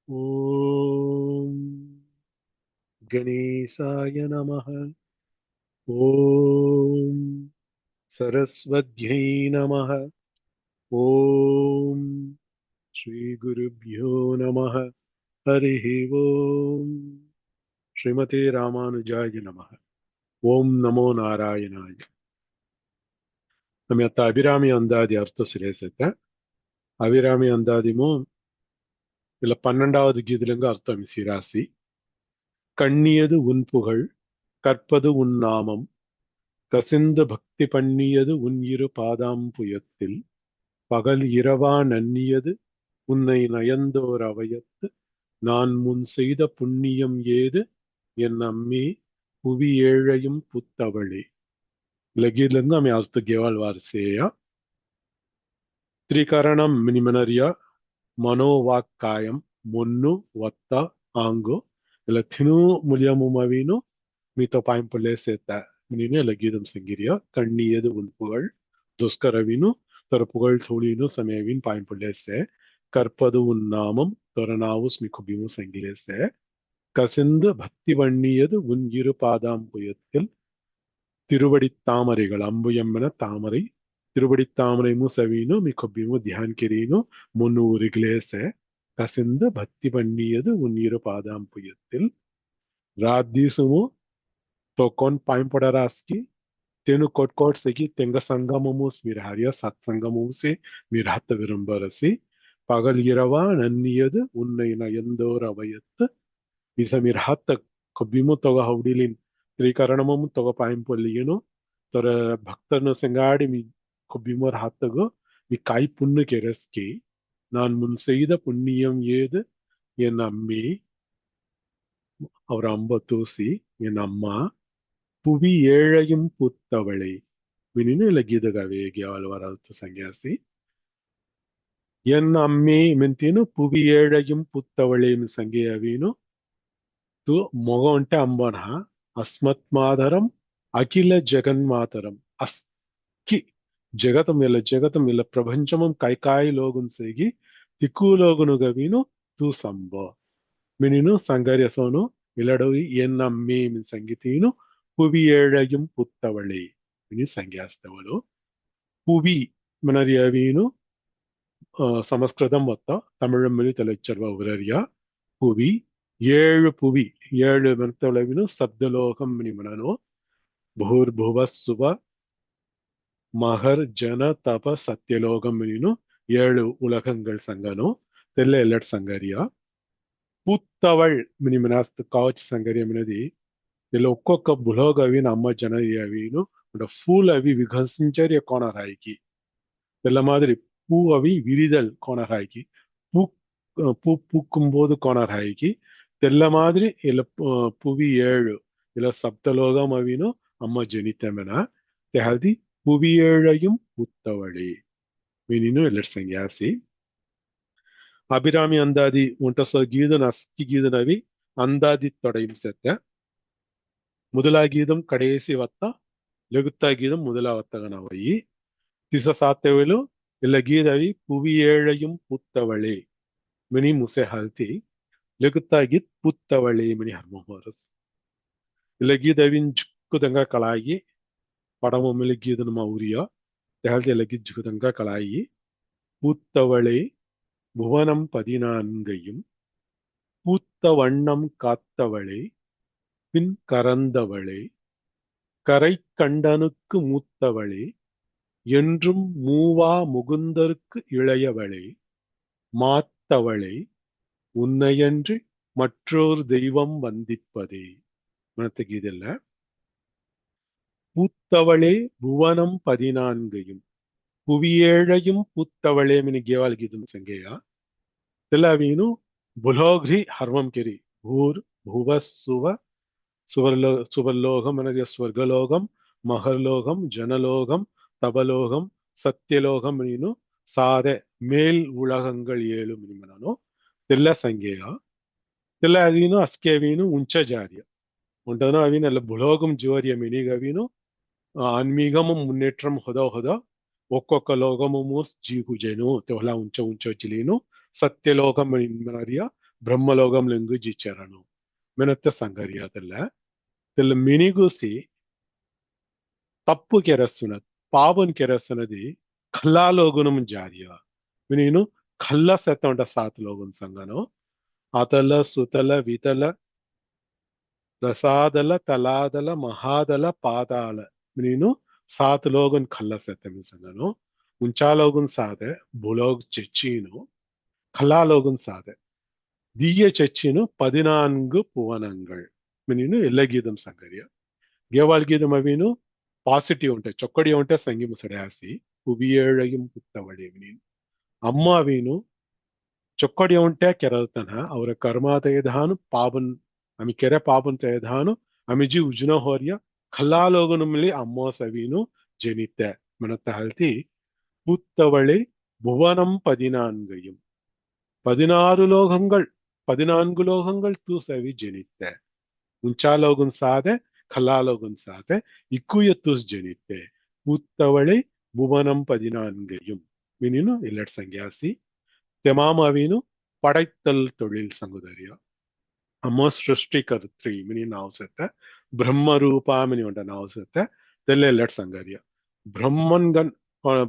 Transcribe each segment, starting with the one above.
ॐ गणेशाय नमः। ॐ सरस्वत्यै नमः। ॐ श्रीगुरुभ्यो नमः। हरिः ॐ श्रीमते रामानुजाय नमः। ॐ नमो नारायणाय. ನಮ್ಮ ಅಭಿರಾಮಿ ಅಂದಾದಿ ಅರ್ಥ ಸಿಲೇಸತ್ತ அபிராமி அந்தாதிமும் இல்ல 12வது கீதிலங்க அர்த்தம் சிராசி. கண்ணியது உன் புகழ் கற்பது உன் நாமம் கசிந்து பக்தி பண்ணியது உன் இரு பாதாம்புயத்தில் பகல் இரவா நன்னியது உன்னை நயந்தோர் அவையத்து நான் முன் செய்த புண்ணியம் ஏது என் அம்மே புவி ஏழையும் புத்தவளே. லகீர்லேருந்து ஆమె ಅರ್ಥ ಗೆವಾಳ್ವಾರ್ಸೇಯ ತ್ರಿಕರಣಂ ಮಿನಿಮನರಿಯ ಮನೋವಾಕ್ಕಾಯಂ ಮೊನ್ನು ಒತ್ತ ಆಂಗೋ ಇಲ್ಲ ತಿನು ಮುಲಿಯಮುಮವೀನು மீతో பாயம்புள்ளே சேர்த்த மினினு லகீதம் சங்கிரியா கண்ணியது உன் புகழ் துஷ்கரவினு தொர புகழ் தோழினு சமயவின் பாயம்புள்ளே சே கற்பது உன் நாமம் தொரநாவு ஸ்மிகுபிமு சங்கிலே சே கசிந்து பக்தி வண்ணியது உன் இரு பாதாம்புயத்தில் திருவடித்தாமரைகள் அம்புயம்மென தாமரை திருவடித்தாமரை மூசவீனு மிகுபிமு தியான் கிரீனு முன்னூறுகளே சே கசிந்து பக்தி பண்ணியது உன் இரு பாதாம்புயத்தில் ராத்தீசுமு tokon paimpodarasky tenu kotkot segi tenga sangamumus mirharia sat sangamumse mirhatta virumbarasi pagal irava nanniyadu unnai nayandor avayat isa mirhatta kobimu toga haudilin trikaranamum toga paimpoliyeno tora bhaktarno sengadi mi kobimor hattago mi kai punnu kereski நான் முன் செய்த புண்ணியம் ஏது என் அம்மே அவர் அம்ப தூசி என் அம்மா புவி ஏழையும் புத்தவளை ಮಿನಿನು ಲಗೀದಗವೆ ಗೆವಲ್ವರಲ್ತು ಸಂಗ್ಯಾಸಿ ಎನ್ನ ಅಮ್ಮೆ ಮೆಂತಿನು ಪುವಿ ಏಳಗಿಂ ಪುತ್ತವಳೆ ಸಂಗೆಯವೀನು ತು ಮೊಗ ಉಂಟೆ ಅಂಬನ ಅಸ್ಮತ್ಮಾದರಂ ಅಖಿಲ ಜಗನ್ಮಾತರಂ ಅಸ್ಕಿ ಜಗತಂ ಇಲ್ಲ ಪ್ರಪಂಚಮಂ ಕೈಕಾಯಿ ಲೋಗುನ್ ಸೇಗಿ ತಿಕ್ಕು ಲೋಗುನುಗವೀನು ತು ಸಂಬ ಮಿನಿನು ಸಂಗರ್ಯಸೋನು ಇಲ್ಲಡವಿ ಎನ್ನ ಅಮ್ಮೆ ಮಿನ್ ಸಂಗೀತೀನು ಪುವಿ ಏಳಗಿಂ ಪುತ್ತವಳೆ ಮಿನಿ ಸಂಗ್ಯಾಸ್ತವಳು புவி மனறியவீனு சமஸ்கிருதம் ஒத்த தமிழ் மொழி தலைச்சர்வ உரரியா புவி ஏழு புவி ஏழு மனத்தளவினு சப்தலோகம் மனோ ಭೂರ್ಭುವ ಸುವ மகர் ஜன தப சத்தியலோகம் மினினு ஏழு உலகங்கள் சங்கனோ தெல்ல ಎಲ್ಲட் ಸಂಗರಿಯ ಪುತ್ತವಳ್ ಮಿನಿಮನಾಸ್ತ ಕಾವಚ್ ಸಂಗರಿಯ ಮಿನದಿ ಎಲ್ಲ ಒಕ್ಕೊಕ್ಕ ಬುಲೋಗವಿನ ಅಮ್ಮ ಜನರಿಯವೀನು ಫೂಲ್ ಅವಿ ವಿಘಸಿಂಚರಿಯ ಕೋಣರಾಯಿಕಿ ಎಲ್ಲ மாதிரி பூ அவி விரிதல் கோணராய்க்கு பூ பூ பூக்கும் போது கோணராய்க்கு தெல்ல மாதிரி இல்ல புவி ஏழு இல்ல சப்தலோகம் அவினு ಅಮ್ಮ ಜನಿತಮೆನ ತೆಹದಿ புவி ஏழையும் புத்தவளே ಮಿನಿನು ಎಲ್ಲಟ್ ಸಂಗ್ಯಾಸಿ ಅಭಿರಾಮಿ ಅಂದಾದಿ ಉಂಟಸೋ ಗೀದನ ಅಸ್ಕಿ ಗೀದನವಿ ಅಂದಾದಿ ತೊಡೆயும் செத்த முதலா கீதம் கடைசி வத்த லகுத்தா கீதம் முதலா வத்தகனவை திச சாத்தவேலு ಇಲ್ಲ ಗೀದವಿ ಪುವಿ ಏಳೆயும் புத்தவளே ಮಿನಿ ಮುಸೆ ಹಲ್ತಿ ಲಗುತ್ತಾಗಿತ್ ಪುತ್ತವಳೇ ಮಿನಿ ಹರ್ಮೋರಸ್ ಇಲ್ಲ ಗೀದವಿನ್ ಜುಕ್ಕುದಂಗ ಕಳಾಯಿ ಪಡಮೊಮ್ಮೆಲೆ ಗೀದನ ಮೌರಿಯ ತೆಹಲ್ತಿ ಲಗಿ ಜುಕ್ಕುದಂಗ ಕಳಾಯಿ பூத்தவளே புவனம் 14 பூத்த வண்ணம் காத்தவளே பின் கறந்தவளே கரை கண்டனுக்கு மூத்தவளே என்றும் மூவா முகுந்தருக்கு இளையவளே மாத்தவளே உன்னையன்றி மற்றொரு தெய்வம் வந்திப்பதே மனத்துக்கு இதில்ல பூத்தவளே புவனம் 14 புவியேழையும் பூத்தவளே மினி கேவால் கீதம் ಸಂಗೇಯ ತೆಲವೀನು ಬುಲೋಗ್ರಿ ಹರ್ವಂ ಕೆರಿ ಭೂರ್ ಭುವ ಸುವ சுவர்லோகம் எனக்கு ஸ்வர்கலோகம் மகர்லோகம் ஜனலோகம் தபலோகம் சத்தியலோகம் ನೀನು ಸಾದೆ ಮೇಲ್ ಉಲಗங்கள் 7 ಮಿನಿಮನೋ ತೆಲ್ಲ ಸಂಗೇಯ ತೆಲ್ಲ ಅದೀನು ಅಸ್ಕೇವೀನು ಉಂಚ ಜಾರಿಯ ಉಂಟನೋ ಅವಿನ ಎಲ್ಲ ಭುಲೋಗಂ ಜೋರಿಯ ಮಿನಿಗವೀನು ಆನ್ಮೀಗಮಂ ಮುನ್ನೇಟ್ರಂ ಹೊದ ಒಕ್ಕೊಕ್ಕ ಲೋಗಮು ಮೂಸ್ ಜೀಗುಜೆನು ತೆವಲ ಉಂಚ ಜಿಲೀನು ಸತ್ಯಲೋಕಂ ಮಿನಿಮನರಿಯ ಬ್ರಹ್ಮಲೋಕಂ ಲಿಂಗು ಜಿಚ್ಚರನು ಮಿನತ್ತ ಸಂಗರಿಯಾದಲ್ಲ ತೆಲ್ಲ ಮಿನಿಗೂಸಿ ತಪ್ಪು ಕೆರಸುನದ್ ಪಾವನ್ ಕೆರಸುನದಿ ಖಲ್ಲಾ ಲೋಗುನಂ ಜಾರಿಯ ಮಿನೀನು ಖಲ್ಲ ಸೆತ್ತೊಂಡ ಸಾತ್ ಲೋಗುನ್ ಸಂಗನು ಆತಲ ಸುತಲ ವಿತಲ ರಸಾದಲ ತಲಾದಲ ಮಹಾದಲ ಪಾದಾಳ ಮಿನೀನು ಸಾತ್ ಲೋಗುನ್ ಖಲ್ಲ ಸೆತ್ತ ಮಿಸಂಗನು ಉಂಚಾ ಲೋಗುನ್ ಸಾದೆ ಭುಲೋಗ್ ಚೆಚ್ಚೀನು ಖಲ್ಲா லோகுன் சாத தீய செச்சினு 14 புவனங்கள் மினினு எல்லகீதம் சங்கரிய கேவாழ்கீதம் அவினு பாசிட்டிவ் ఉంటాయి చొక్కడి ఉంటే సంగిమ సడాసి ఉబియేళయం పుత్తవళి మినిను అమ్మావీను ಚೊಕ್ಕಡಿ ಉಂಟೆ ಕೆರಲ್ತನ ಅವರ ಕರ್ಮಾತಯಧಾನು ಪಾವನ್ ಅಮಿ ಕೆರೆ ಪಾಪನ್ ತಯಧಾನು ಅಮಿಜಿ ಉಜ್ನ ಹೋರ್ಯ ಖಲ್ಲಾಲೋಗನುಮಲಿ ಅಮ್ಮೋ ಸವೀನು ಜನಿತ್ತೆ ಮನತ್ತ ಹಲ್ತಿ புத்தவளை புவனம் 14 16 லோகங்கள் 14 லோகங்கள் தூசவி ஜனித்த உஞ்சாலோகம் சாத கல்லாலோகம் சாத இக்குயத்தூஸ் ஜனித்த புத்தவளை புவனம் 14 மினினு இல்லட் சங்கியாசி தெமாமவீனு படைத்தல் தொழில் சங்குதரியா ಅಮ್ಮ ಸೃಷ್ಟಿಕರ್ತ್ರಿ ಮಿನಿ ನಾವು ಸತ್ತ ಬ್ರಹ್ಮರೂಪ ಮಿನಿ ಉಂಟ ನಾವು ಸತ್ತ ತೆಲ್ಲೆಲ್ಲಟ್ ಸಂಗರಿಯ ಬ್ರಹ್ಮನ್ಗನ್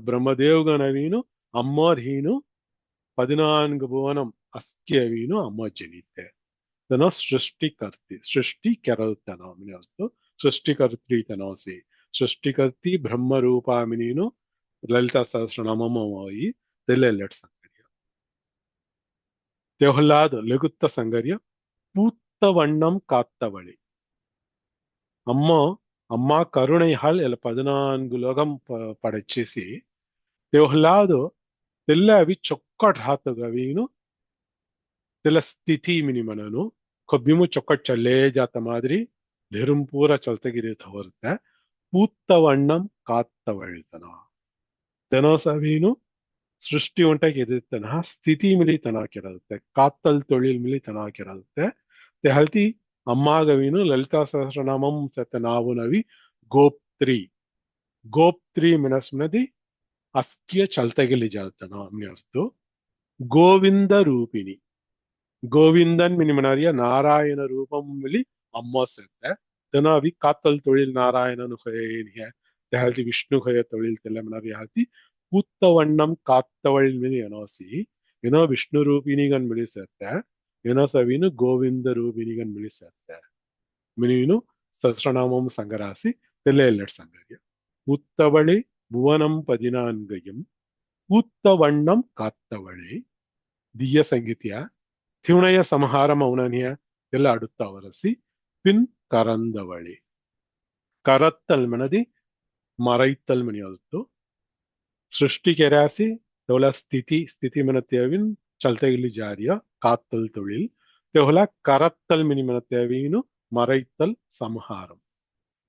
ಬ್ರಹ್ಮದೇವ್ಗನವೀನು ಅಮ್ಮರ್ಹೀನು 14 ಭುವನಂ ಅಸ್ಕ್ಯವೀನು ಅಮ್ಮ ಜನಿತೆ ತನ ಸೃಷ್ಟಿಕರ್ತಿ ಸೃಷ್ಟಿ ಕೆರಲ್ತನ ಮಿನಿ ಅಸ್ತು ಸೃಷ್ಟಿಕರ್ತ್ರಿ ತನೋಸಿ ಸೃಷ್ಟಿಕರ್ತಿ ಬ್ರಹ್ಮರೂಪ ಮಿನೀನು ಲಲಿತಾ ಸಹಸ್ರನಾಮಮೋಯಿ ತೆಲ್ಲೆಲ್ಲಟ್ ಸಂಗರಿಯ ತೆಹ್ಲಾದ್ ಲಘುತ್ತ ಸಂಗರಿಯ பூத்த வண்ணம் காத்தவளை அம்மா அம்மா கருணைகள் 14 லோகம் పడచేసి తెహ్లాదు తెల్ల అవి చొక్కట్ రాతగవీను తెల్ల స్థితి మిని మనను కొబ్బిము చొక్కట్ చల్లే జాత మాదిరి ಧೆರುಂ ಪೂರ ಚಲ್ತಗಿರಿ ಹೊರತೆ பூத்த வண்ணம் காத்தவழிತನ ತೆನೋಸವೀನು ಸೃಷ್ಟಿ ಉಂಟಾಗಿ ಎದುರ್ತನ ಸ್ಥಿತಿ ಮಿಲಿ ತನಾಕಿರುತ್ತೆ ಕಾತ್ತಲ್ ತೊಳಿಲ್ ಮಿಲಿ ತನಾಕಿರುತ್ತೆ ತೆಹಲ್ತಿ ಅಮ್ಮಾಗವೀನು ಲಲಿತಾ ಸಹಸ್ರನಾಮಂ ಸತ್ತ ನಾವು ನವಿ ಗೋಪ್ತ್ರಿ ಗೋಪ್ತ್ರಿ ಮಿನಸ್ಮನದಿ ಅಸ್ಕ್ಯ ಚಲ್ತಗಿಲಿ ಜಾತನ ಅರ್ಥ ಗೋವಿಂದ ರೂಪಿಣಿ ಗೋವಿಂದನ್ ಮಿನಿಮನಾರಿಯ ನಾರಾಯಣ ರೂಪಂ ಮಿಲಿ ಅಮ್ಮ ಸತ್ತ ತನಾವಿ ಕಾತ್ತಲ್ ತೊಳಿಲ್ ನಾರಾಯಣನು ಹೊಯೇನಿಯ ತೆಹಲ್ತಿ ವಿಷ್ಣು ಹೊಯ ತೊಳಿಲ್ ತೆಲ್ಲ ಮನಾರಿ ಹಾತಿ பூத்தவண்ணம் காத்தவள் மினி எனோசி ಏನೋ ವಿಷ್ಣು ರೂಪಿಣಿಗನ್ ಮಿಳಿಸತ್ತ ಏನೋ ಸವಿನು ಗೋವಿಂದ ರೂಪಿಣಿಗನ್ ಮಿಳಿಸತ್ತ ಮಿನಿನು ಸಹಸ್ರನಾಮಂ ಸಂಗರಾಸಿ ತೆಲ್ಲೆಲ್ಲಟ್ ಸಂಗರ್ಯ பூத்தவளை புவனம் 14 பூத்தவண்ணம் காத்தவளை ದಿಯ ಸಂಗೀತಿಯ ತಿವಣಯ ಸಂಹಾರ ಮೌನನಿಯ ಎಲ್ಲ ಅಡುತ್ತ ವರಸಿ ಪಿನ್ ಕರಂದವಳಿ ಕರತ್ತಲ್ ಮನದಿ ಮರೈತ್ತಲ್ ಮನಿಯಲ್ತು ಸೃಷ್ಟಿ ಕೆರಾಸಿ ತೆವಲ ಸ್ಥಿತಿ ಮನತ್ಯವಿನ್ ಚಲ್ತಗಿಲಿ ಜಾರಿಯ ಕಾತ್ತಲ್ ತೊಳಿಲ್ ತೆವಲ ಕರತ್ತಲ್ ಮಿನಿ ಮನತ್ಯವೀನು ಮರೈತ್ತಲ್ ಸಂಹಾರಂ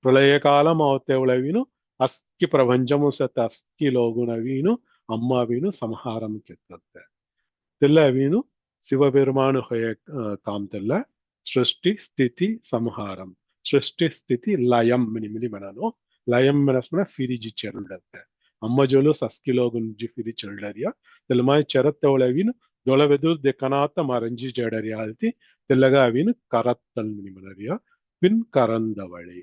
ಪ್ರಳಯ ಕಾಲಂ ಅವತ್ತೆವಳವೀನು ಅಸ್ಕಿ ಪ್ರಪಂಚಮು ಸತ್ತ ಅಸ್ಕಿ ಲೋಗುನವೀನು ಅಮ್ಮವೀನು ಸಂಹಾರಂ ಕೆತ್ತತ್ತೆ ತೆಲ್ಲವೀನು ಶಿವಪೆರುಮಾನು ಹೊಯ ಕಾಮ್ತೆಲ್ಲ ಸೃಷ್ಟಿ ಸ್ಥಿತಿ ಸಂಹಾರಂ ಸೃಷ್ಟಿ ಸ್ಥಿತಿ ಲಯಂ ಮಿನಿ ಮಿನಿ ಮನನು ಲಯಂ ಮನಸ್ಮನ ಫಿರಿಜಿ ಚೆರುಡತ್ತೆ ಅಮ್ಮ ಜೋಲು ಸಸ್ಕಿಲೋಗುನ್ ಜಿಫಿರಿ ಚೆಲ್ಡರಿಯ ತೆಲಮಾಯ ಚೆರತ್ತವಳವಿನು ದೊಳವೆದುರ್ ದೆಕನಾತ ಮರಂಜಿ ಜಡರಿಯ ಅಲ್ತಿ ತೆಲ್ಲಗ ಅವಿನು ಕರತ್ತಲ್ ಮಿನಿಮನರಿಯ ಪಿನ್ ಕರಂದವಳೆ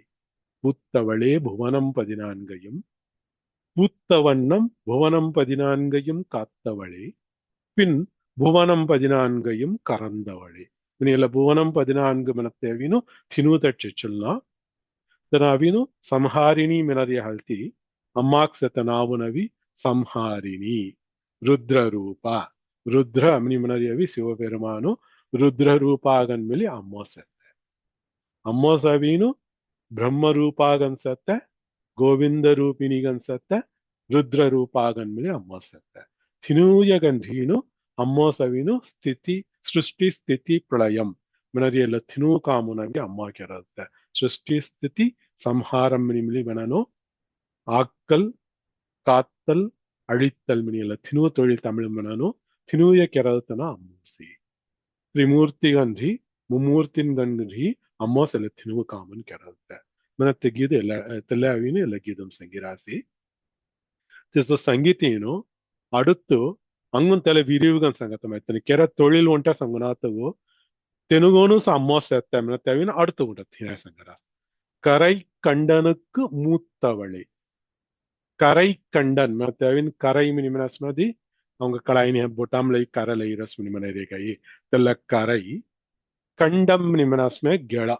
புத்தவளே புவனம் 14 பூத்தவண்ணம் புவனம் 14 காத்தவளே பின் புவனம் 14 கறந்தவளே ಇನೆಲ್ಲ ಭುವನಂ 14 ಮನತ್ತೇವಿನು ತಿನುತಚ್ಚುಲ್ನ ತನಾವಿನು ಸಂಹಾರಿಣಿ ಮೆನರಿಯ ಹಲ್ತಿ ಅಮ್ಮಾಕ್ ಸತನಾವುನವಿ ಸಂಹಾರಿಣಿ ರುದ್ರ ರೂಪ ರುದ್ರ ಅಮ್ನಿ ಮನರಿಯವಿ ಶಿವಪೆರುಮಾನು ರುದ್ರ ರೂಪಾಗನ್ಮೇಲೆ ಅಮ್ಮೋಸತ್ತೆ ಅಮ್ಮೋಸವೀನು ಬ್ರಹ್ಮ ರೂಪಾಗನ್ಸತ್ತೆ ಗೋವಿಂದ ರೂಪಿಣಿಗನ್ಸತ್ತೆ ರುದ್ರ ರೂಪಾಗನ್ಮೇಲೆ ಅಮ್ಮೋಸತ್ತೆ ತಿನೂಯಗಂಧೀನು ಅಮ್ಮೋಸವೀನು ಸ್ಥಿತಿ ಸೃಷ್ಟಿ ಸ್ಥಿತಿ ಪ್ರಳಯಂ ಮನರಿಯಲ್ಲ ತಿನೂ ಕಾಮುನಗೆ ಅಮ್ಮ ಕೆರತ್ತೆ ಸೃಷ್ಟಿ ಸ್ಥಿತಿ ಸಂಹಾರಂ ಮಿನಿಮಿಲಿ ಮನನು ஆக்கல் காத்தல் அழித்தல் மினியல தினு தொழில் தமிழ் மனனு தினூய ಕೆರಲ್ತನ ಅಮ್ಮೋಸಿ ತ್ರಿಮೂರ್ತಿಗಂಧಿ ಮುಮ್ಮೂರ್ತಿನ್ಗಂಧಿ ಅಮ್ಮೋಸೆಲ್ಲ ತಿನುವ ಕಾಮನ್ ಕೆರಲ್ತೆ ಮನ ತೆಗೀದು ಎಲ್ಲ ತೆಲ್ಲವಿನು ಎಲ್ಲ ಗೀದಂ ಸಂಗಿರಾಸಿ ತಿಸ ಸಂಗೀತೇನು അടുത്തു അങ്ങും തല വിരിവുകൻ സംഗതമായിത്തന്നെ ಕೆರ ತೊಳಿಲ್ ಒಂಟ ಸಂಗುನಾತವು தெனுகோனு அம்மா செத்தம்னா தேவைன்னு அடுத்து விட சங்கரா கரை கண்டனுக்கு மூத்தவளே கரை கண்டன் தேவைன்னு கரை மினிமனஸ்மதி அவங்க கலாயினி बोटाम लई करा लई रस मिनिमने रे गई तल्ला कரை கண்டம் மினிமனஸ்மே கெளா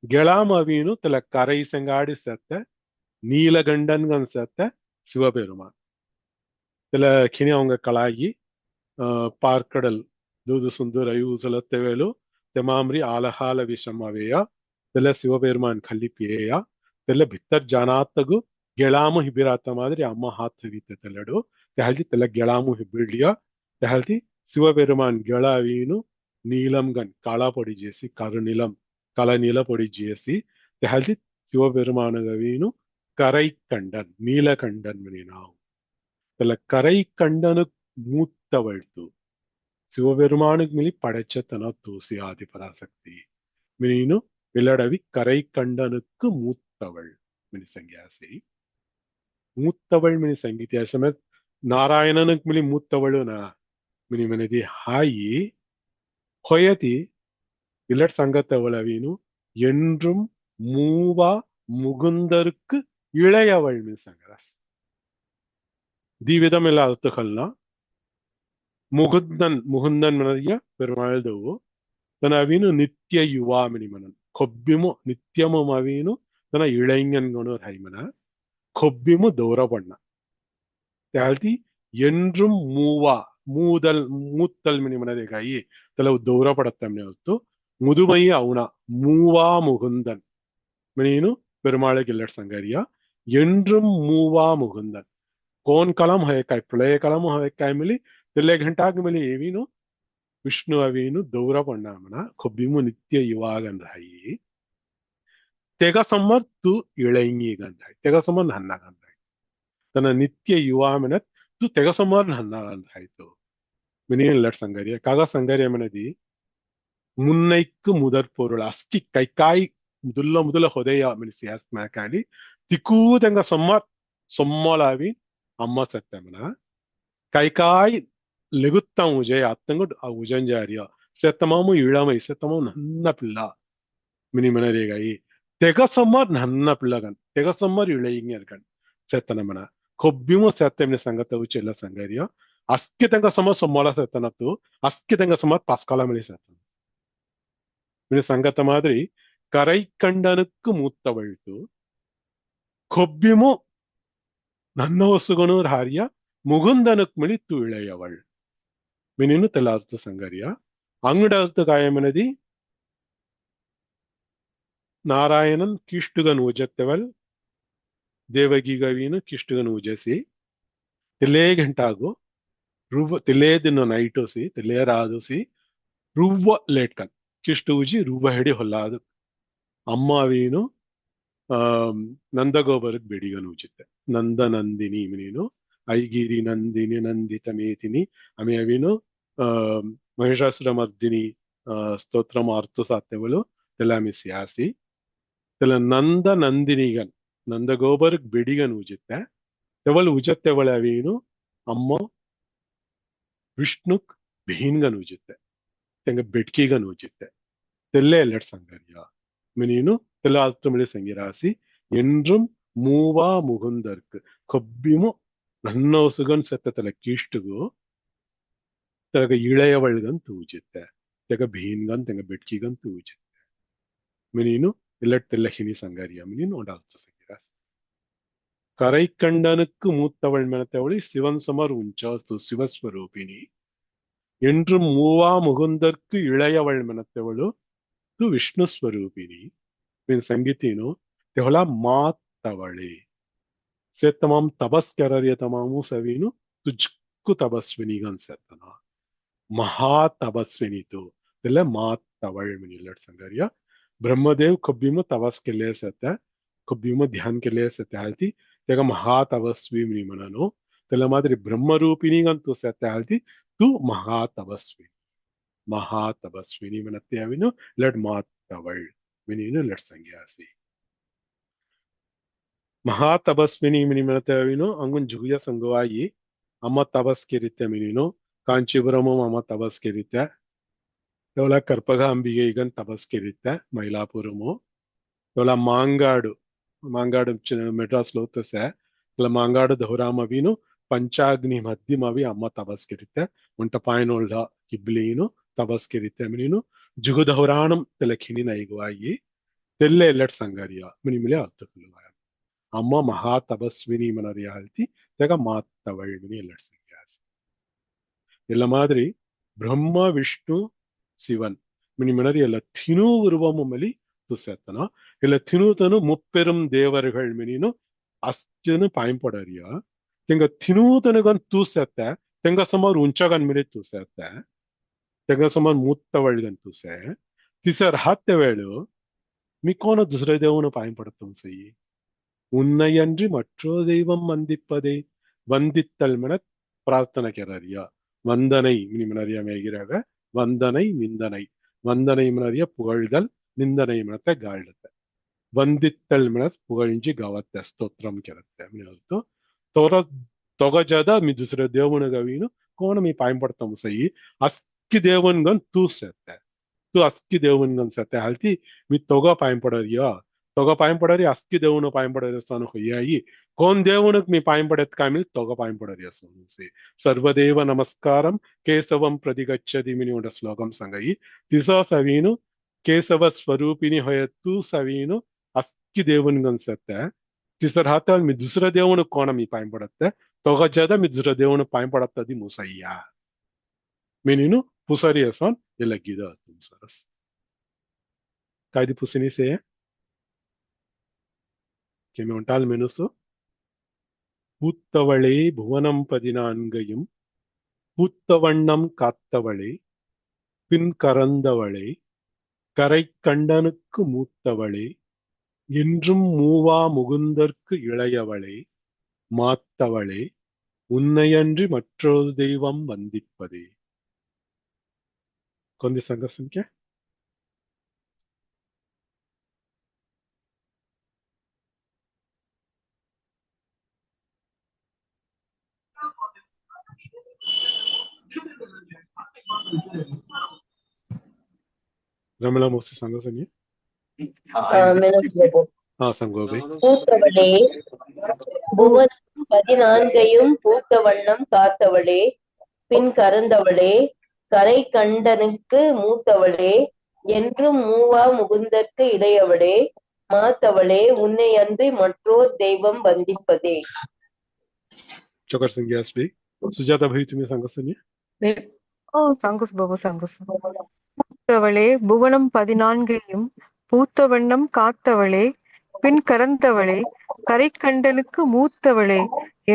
கெளாம் அவீனு தல கரை செங்காடி செத்த நீலகண்டன் செத்த சிவபெருமான் இதுல கிணி அவங்க கலாயி பார்க்கடல் தூது சுந்தர யூசலத்தேவேலு தெமாம்ரி ஆலகால விஷமவேಯ தெல்ல சிவபெருமான் கல்லிப்பியேಯ தெல்ல ಭಿತ್ತರ್ ಜಾನಾತಗು ಗೆಳಾಮು ಹಿಬಿರಾತ ಮಾದರಿ ಅಮ್ಮ ಹಾತವಿತ ತೆಲ್ಲಡು ತೆಹಲ್ತಿ ತೆಲ್ಲ ಗೆಳಾಮು ಹಿಬಿಡ್ಲಿಯ ತೆಹಲ್ತಿ శివபெருமான் గెళావీను నీలంగన్ కాళా పొడి చేసి కరునిలం కలనీల పొడి చేసి తెహల్తి శివபெருமானகவீனு கரை கண்டன் நீலகண்டன் மினினாவு தெல்ல கரை கண்டனு மூத்தவழ்த்து சிவபெருமானுக்கு மிலி படைச்சத்தன தூசி ஆதி பராசக்தி மினினு வில்லடவி கரை கண்டனுக்கு மூத்தவள் மினி ಸಂಜ್ಞಾಸಿ ಮೂತ್ತವಳ್ ಮಿನಿ ಸಂಗೀತ ಸಮೇತ ನಾರಾಯಣನಕ್ ಮಿಲಿ ಮೂತ್ತವಳುನ ಮಿನಿ ಮನೆದಿ ಹಾಯಿ ಹೊಯತಿ இல்லட் சங்கத்தவளவீனு என்றும் மூவா முகுந்தருக்கு இளையவள் மின் சங்கராஸ் தீவிதம் இல்ல அர்த்தங்கள்னா முகுந்தன் மனதிய பெருமாள்தವು ತನ್ನ ಅವಿನು ನಿತ್ಯ ಯುವಾ ಮಿನಿಮನನ್ ಕೊಬ್ಬಿಮು ನಿತ್ಯಮು ಅವಿನು ತನ್ನ இளைஞன்கொண்டு ஹைமன கொப்பிமு தௌரபண்ண தாழ்த்தி என்றும் மூவா மூத்தல் மினிமனதே காಯಿ ತಲವು ದೌರಪಡತ್ತಮ್ಮೆ ಹೊತ್ತು ಮುದುಮೈ ಅವನ ಮೂವಾ ಮುகுந்தன் மினினு பெருமாளுக்கு இல்லட் சங்கரியா என்றும் மூவா முகுந்தன் கோன் களம் ஹயக்காய் பிரளய களம் ஹயக்காய் மிலி தெல்லே ಗಂಟಾಗ மிலி ಏವಿನು ವಿಷ್ಣು ಅವೇನು ದೌರ ಪಣ್ಣಾಮನ ಕೊಬ್ಬಿಮು ನಿತ್ಯ ಇವಾಗಂದ್ರಾಯಿ ತೆಗ ಸಮ್ಮರ್ ತು ಇಳಂಗಿಗಂದ್ರಾಯಿ ತೆಗ ಸಮ್ಮರ್ ನನ್ನಗಂದ್ರಾಯಿ ತನ್ನ ನಿತ್ಯ ಯುವಾಮನ ತು ತೆಗ ಸಮ್ಮರ್ ನನ್ನಗಂದ್ರಾಯ್ತು மினியன் இல்லட் சங்கரிய கக சங்கரிய மனதி முன்னைக்கு முதற் பொருள் அஸ்கி கைக்காய் முதல்ல ஹொதைய மினிசியாஸ் மேக்காண்டி திக்கூதங்க ಸಮ್ಮರ್ ಸೊಮ್ಮಲಾವಿ ಅಮ್ಮ ಸತ್ತಮನ கைக்காய் லெகுத்தம் உஜய அத்தங்கட் உஜஞ்சாரியா செத்தமாமு இளமை செத்தமாமு நன்ன பிள்ளா மினிமனரேகாಯಿ ತೆಗಸಮ್ಮರ್ ನನ್ನ ಪಿಳ್ಳಗನ್ ತೆಗಸಮ್ಮರ್ ಇಳೆಯಿಂಗರ್ಗನ್ ಸೆತ್ತನಮನ ಕೊಬ್ಬಿಮು ಸೆತ್ತಮಿನ ಸಂಗತವು ಚೆಲ್ಲ ಸಂಗರಿಯ ಅಸ್ಕಿ ತೆಂಗ ಸಮ ಸೊಮ್ಮಲ ಸೆತ್ತನತ್ತು ಅಸ್ಕಿ ತೆಂಗ ಸಮ ಪಸ್ಕಾಲ ಮಿಲಿ ಸೆತ್ತನ மின சங்கத்த மாதிரி கரை கண்டனுக்கு மூத்தவழ்த்து கொப்பிமு ನನ್ನ ಹೊಸುಗನು ಹಾರ್ಯ ಮುಗುಂದನಕ್ ಮಿಳಿತ್ತು ಇಳೆಯವಳ್ ಮಿನಿನು ತೆಲಾರ್ತು ಸಂಗರಿಯ ಅಂಗಡರ್ತು ಕಾಯಮನದಿ ನಾರಾಯಣನ್ ಕಿಷ್ಟುಗನ್ ಉಜತ್ತವಲ್ ದೇವಗಿ ಗವಿನು ಕಿಷ್ಟುಗನ್ ಉಜಸಿ ತಿಲೇ ಗಂಟಾಗು ರುವ್ವ ತಿಲೇ ದಿನ ನೈಟೋಸಿ ತಿಲೇ ರಾದುಸಿ ರುವ್ವ ಲೇಟ್ಕನ್ ಕಿಷ್ಟು ಉಜಿ ರುವ್ವ ಹಿಡಿ ಹೊಲ್ಲಾದು ಅಮ್ಮವೀನು ನಂದಗೋಬರಕ್ ಬೆಡಿಗನ್ ಉಜಿತ್ತೆ ನಂದ ನಂದಿನಿ ಮಿನಿನು ಐಗಿರಿ ನಂದಿನಿ ನಂದಿತ ಮೇತಿನಿ ಆಮೆ ಅವಿನು ಮಹಿಷಾಸುರ ಮರ್ದಿನಿ ಸ್ತೋತ್ರ ಮಾರ್ತು ಸಾತ್ಯವಳು ತೆಲಾಮಿ ಸಿಯಾಸಿ ತೆಲ ನಂದ ನಂದಿನಿಗನ್ ನಂದಗೋಬರಕ್ ಬೆಡಿಗನ್ ಉಜಿತ್ತೆ ತೆವಳು ಉಜತ್ತೆವಳ ಅವೇನು ಅಮ್ಮ ವಿಷ್ಣುಕ್ ಬೀನ್ಗನ್ ಉಜಿತ್ತೆ ತೆಂಗ ಬೆಡ್ಕಿಗನ್ ಉಜಿತ್ತೆ தெல்லே இல்லட் சங்கரியா மினினு தெல்லாத்துமிழி சங்கிராசி என்றும் மூவா முகுந்தர்க்கு கொப்பிமு ನನ್ನೋಸುಗನ್ ಸೆತ್ತ ತಲೆ ಕೀಷ್ಟುಗು ತಗ ಇಳೆಯವಳ್ಗನ್ ತೂಜಿತ್ತೆ ತೆಗ ಭೀನ್ಗನ್ ತೆಗ ಬೆಟ್ಕಿಗನ್ ತೂಜಿತ್ತೆ ಮಿನೀನು இல்லட் தெல்ல ஹினி சங்கரியா மினினு உண்டாத்து சங்கிராஸ் கரை கண்டனுக்கு மூத்தவள் மெனத்தவளி சிவன் சமர் உஞ்சாஸ்து சிவஸ்வரூபிணி என்றும் மூவா முகுந்தர்க்கு இளையவள் மெனத்தவಳು ತು ವಿಷ್ಣು ಸ್ವರೂಪಿಣಿ ಮಿನ್ ಸಂಗೀತಿನು ತೆಹೊಲ ಮಾತ್ತವಳೆ ಸೆ ತಮಾಮ್ ತಪಸ್ ಕರರಿಯ ತಮಾಮು ಸವೀನು ತುಜ್ಕು ತಪಸ್ವಿನಿಗನ್ ಸೆತ್ತನ ಮಹಾ ತಪಸ್ವಿನಿತು ತೆಲ್ಲ ಮಾತ್ತವಳ್ ಮಿನಿಲ್ಲಟ್ ಸಂಗರಿಯ ಬ್ರಹ್ಮದೇವ್ ಕೊಬ್ಬಿಮು ತಪಸ್ ಕೆಲೆ ಸೆತ್ತ ಕೊಬ್ಬಿಮು ಧ್ಯಾನ್ ಕೆಲೆ ಸೆತ್ತ ಹಾಲ್ತಿ ತೆಗ ಮಹಾ ತಪಸ್ವಿ ಮಿನಿ ಮನನು ತೆಲ್ಲ ಮಾದ್ರಿ ಬ್ರಹ್ಮರೂಪಿನಿಗಂತೂ ಸೆತ್ತ ಹಾಲ್ತಿ ತು ಮಹಾ ತಪಸ್ವಿ ಮಹಾ ತಪಸ್ವಿನಿ ಮನತ್ತೆ ಅವಿನು ಲಡ್ ಮಾತ್ತವಳ್ ಮಿನಿನು ಲಡ್ ಸಂಜ್ಞಾಸಿ ಮಹಾ ತಪಸ್ವಿನಿ ಮಿನಿ ಮನತ್ತೆ ಅವಿನು ಅಂಗುನ್ ಜುಗುಯ ಸಂಗವಾಗಿ ಅಮ್ಮ ತಪಸ್ ಕೆರಿತ್ತೆ ಮಿನಿನು ಕಾಂಚೀಪುರಮು ಅಮ್ಮ ತಪಸ್ ಕೆರಿತ್ತೆ ಇವಳ ಕರ್ಪಗಾಂಬಿಗೆ ಈಗ ತಪಸ್ಕಿರಿತ್ತೆ ಮೈಲಾಪುರಮು ಇವಳ ಮಾಂಗಾಡು ಮಾಂಗಾಡು ಮೆಡ್ರಾಸ್లో వస్తే ఇలా మాంగాడు దహురామవిను పంచాగ్ని మధ్యమవి అమ్మ తపస్కిరితే ఉంట పాయనోళ్ళ కిబ్లీను తపస్కిరితే మినిను జుగుదహురాణం తెలఖిని నైగువాయి తెల్లె ఎల్లట్ సంగరియ మినిమిలే అర్థకులువాయ అమ్మ మహా తపస్విని మనరియాల్తి తెగ మాత్తవళిని ఎల్లట్ సంగ్యాస్ இல்ல மாதிரி பிரம்மா விஷ்ணு சிவன் மினிமினர் இல்ல தினு உருவமும் துசேத்தனா இல்ல தினுதனு முப்பெரும் தேவர்கள் மினினு அஸ்தினு பயன்படறியா தெங்க தினுதனுகன் தூசெத்த தெங்க சமார் உஞ்சகன் மினி தூசெத்த தெங்க சமார் மூத்தவழ்கன் தூசே திசர் ஹத்த வேளு மிக்கோன துசர தேவனு பயன்படுத்தும் செய்யி உன்னையன்றி மற்றோ தெய்வம் வந்திப்பதே வந்தித்தல் மின பிரார்த்தனைக்கிறறியா வந்தனை மினிமனறிய மேகிறாக வந்தனை நிந்தனை வந்தனை மினறிய புகழ்தல் நிந்தனை மினத்தை காழ்த்த வந்தித்தல் மின புகழ்ஞ்சி கவத்த ಸ್ತೋತ್ರಂ ಕೆರತ್ತೆ மினர்த்தம் தொகஜத మీ దుసర దేవుని గవిను కోన మీ பயன்படுத்தம் செய்யி அஸ்கி தேவன்கன் தூசெத்த tu aski దేవునిగన్ సెత్తే halti మీ తొగ பயன்படறியா తొగ பயன்படறி అస్కి దేవును பயன்படறస్తాను హొయ్యాయి కోన్ దేవునికి మీ பயன்பడెత్ కామిల్ తొగ பயன்படறியா సోనుసి సర్వదేవ నమస్కారం కేశవం ప్రతిగచ్చది మిని ఉండ శ్లోకం సంగయి తిసో సవీను కేశవ స్వరూపిణి హొయత్తు సవీను అస్కి దేవునిగన్ సెత్తే తిసర్ హాతల్ మీ దుసర దేవును కోన మీ பயன்பడತ್ತೆ తొగ జద మీ దుసర దేవును பயன்பడత్తది ముసయ్యా menino pusaria son ela guida tunsaras kaidi pusini se que me ontal menuso பூத்தவளே புவனம் 14 பூத்தவண்ணம் காத்தவளே பின் கறந்தவளே கரை கண்டனுக்கு மூத்தவளே என்றும் மூவா முகுந்தற்கு இளையவளே மாத்தவளே உன்னையன்றி மற்றொரு தெய்வம் வந்திப்பதே कौन संघ संख्या रमला मोसे संघ संख्या संगोबे பூத்தவளே புவனம் 14 பூத்த வண்ணம் காத்தவளே பின் கறந்தவளே கரை கண்டனுக்கு மூத்தவளே என்றும் மூவா முகுந்தற்கு இளையவளே மாத்தவளே உன்னை அன்றி மற்றோர் தெய்வம் வந்திப்பதே चोकर संज्ञा स्पी सुजाता भाई तुम्हें संघ संज्ञा சங்குஸ் பாபு சங்குஸ் பூத்தவளே புவனம் 14 பூத்த வண்ணம் காத்தவளே பின் கறந்தவளே கரை கண்டனுக்கு மூத்தவளே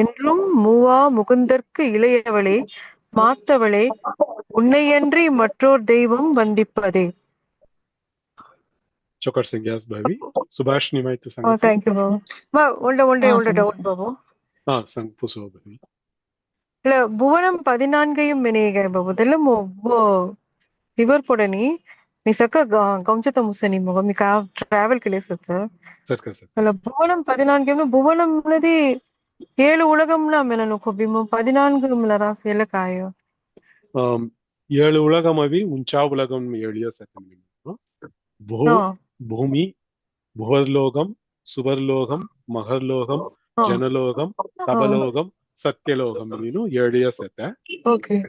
என்றும் மூவா முகுந்தற்கு இளையவளே மாத்தவளே உன்னையன்றி மற்றோர் தெய்வம் வந்திப்பதே चोकर संज्ञा भाभी सुभाषनी माई तो संघ thank you Babu one day doubt Babu संघ पुसो भाभी இல்ல புவனம் 14 மெனேக பாபு தெல்லம் इवर पोडनी मी सका गौंचत मुसनी मग मी का ट्रॅव्हल केले सत అలా భువనం 14 భువనం అనేది 7 உலகம்னா மெனனு கொபிமு 14 மெல ராசியல காயோ 7 உலகம் அவி உஞ்சா உலகம் ஏழிய சத்தம் பூமி புவர்லோகம் சுவர்லோகம் மகர்லோகம் ஜனலோகம் தபலோகம் ಸತ್ಯಲೋಕಂ ನೀನು ಏಳಿಯ ಸತ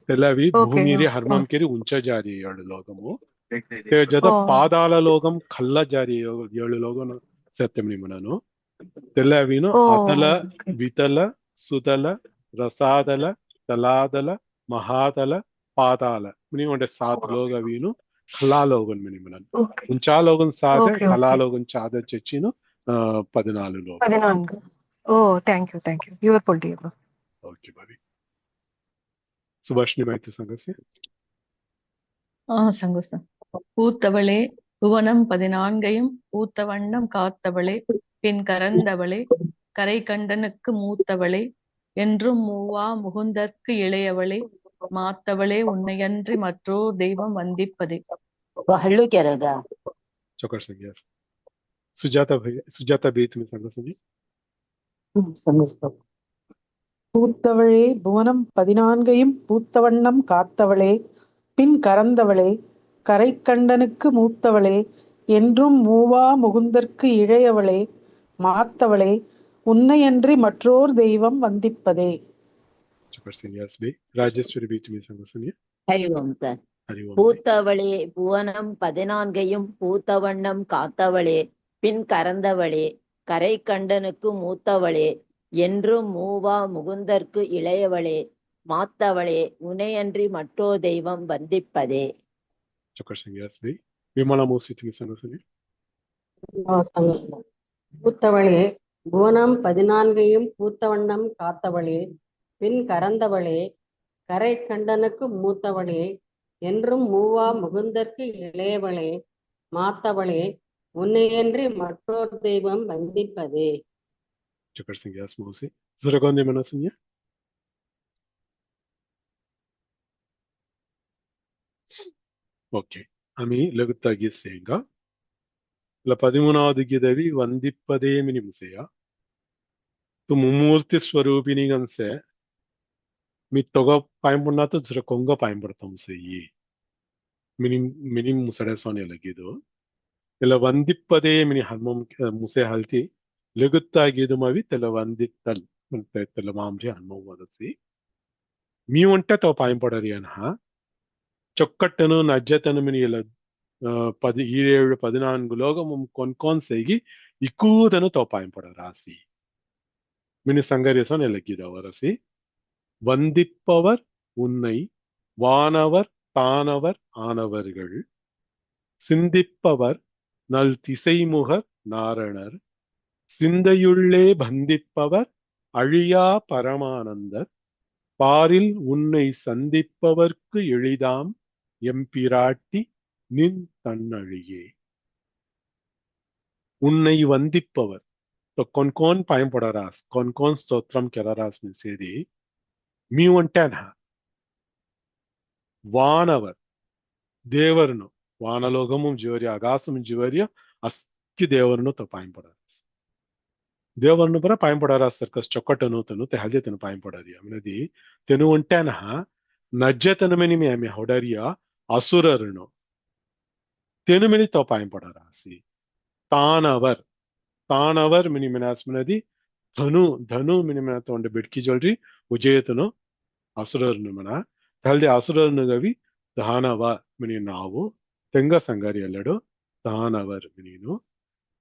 ತೆಲವಿ ಭೂಮಿರಿ ಹರ್ಮಂ ಕೆರಿ ಉಂಚ ಜಾರಿ 7 ಲೋಕಮು te jada ಪಾದಾಳ ಲೋಕಂ ಖಲ್ಲ ಜಾರಿ 7 ಲೋಕನ ಸತ್ಯಮನಿ ಮನನು ತೆಲವಿನು ಅತಲ ವಿತಲ ಸುತಲ ರಸಾದಲ ತಲಾದಲ ಮಹಾದಲ ಪಾದಾಳ ಮನಿ ಒಂಡೆ 7 ಲೋಕ ವೀನು ಖಲಾ ಲೋಕನ್ ಮನಿ ಮನನು ಉಂಚಾ ಲೋಕನ್ ಸಾದೆ ಖಲಾ ಲೋಕನ್ ಚಾದ ಚಚ್ಚಿನು 14 ಲೋಕ 14 ಓ ಥ್ಯಾಂಕ್ ಯು ಯುವರ್ ಪೊಲ್ಟಿ ओके भाभी सुभाषिनी माहिती संघस्य संघस्त பூத்தவளே புவனம் 14 பூத்த வண்ணம் காத்தவளே பின் கறந்தவளே கரை கண்டனுக்கு மூத்தவளே என்றும் மூவா முகுந்தற்கு இளையவளே மாத்தவளே உன்னையன்றி மற்றோர் தெய்வம் வந்திப்பதே ಹಳ್ಳು ಕೆರದ चौकर संज्ञा सुजाता भी तुम्हें संघ संज्ञा பூத்தவளே புவனம் 14 பூத்தவண்ணம் காத்தவளே பின் கறந்தவளே கரைக்கண்டனுக்கு மூத்தவளே, என்றும் மூவா முகுந்தற்கு இளையவளே, மாத்தவளே, உன்னையன்றி மற்றோர் தெய்வம் வந்திப்பதே. ராஜேஸ்வரி பீட்மி சங்கசனிய. ஹரி ஓம் சார். ஹரி ஓம். பூத்தவளே, புவனம் 14 பூத்தவண்ணம் காத்தவளே, பின் கரந்தவளே, கரை கண்டனுக்கு மூத்தவளே, என்றும் மூவா முகுந்தற்கு இளையவளே, மாத்தவளே, உனையன்றி மற்றோ தெய்வம் வந்திப்பதே. விமலா மூர்த்தி சங்கசனிய. பூத்தவளே, புவனம் 14 பூத்தவண்ணம் காத்தவளே, பின் கரந்தவளே, கரை கண்டனுக்கு மூத்தவளே, என்றும் மூவா முகுந்தற்கு இளையவளே, மாத்தவளே, உன்னையன்றி மற்றோர் தெய்வம் வந்திப்பதே. ஓகே, आम्ही लघुता गीत सेंगा 13வது गीதவி வந்திப்பதே மினிமுசையா ತು ಮುಮ್ಮೂರ್ತಿ ಸ್ವರೂಪಿನಿಗನ್ಸೆ mi toga paimpunato zura konga paimportam sei minim musare sone lagido ela vandippade mini harmom muse halti legutta gidu mavi tela vandittal tela mamri harmom wadasi mi onta to paimpodari anha ಚೊಕ್ಕಟ್ಟನು ನಜ್ಜತನು ಮಿನಿಯಲ 17 14 ಲೋಗಮುಂ ಕೊನ್ಕೊನ್ ಸೇಗಿ ಇಕ್ಕೂದನು ತೋಪಾಯಿಂಪಡ ರಾಸಿ mini சங்கரேசன் இலக்கியத வரசி வந்திப்பவர் உன்னை வானவர் தானவர் ஆனவர்கள் சிந்திப்பவர் நல் திசைமுகர் நாரணர் சிந்தையுள்ளே பந்திப்பவர் அழியா பரமானந்தர் பாரில் உன்னை சந்திப்பவர்க்கு எளிதாம் எம்பிராட்டி நின் தன்னழியே. உன்னை வந்திப்பவர் तो कौन पायंपड़ा रास कौन स्तोत्रम केला रास में से दी मी वंटन हा वानवर देवरनु वानलोगमुम जीवर्य आगासमुम जीवर्य अस्कि देवरनु तो पायंपड़ा रास देवरनु पर पायंपड़ा रास सर्कस चौकटनु तनु ते हल्जे तनु पायंपड़ा रिया मैंने दी तेनु वंटन हा नज्जतनु में नहीं मैं होडरिया असुररनु तेनु में तो पायंपड़ा रासी तानवर तानवर मिनी मिनास्मनदी धनु धनु मिनी मिना तोंडे बिडकी जोल्री उजयतनु असुररनु मना तल्दे असुररनु गवि दानव मिनी नावु तेंग संगारी अल्लडु दानवर मिनीनु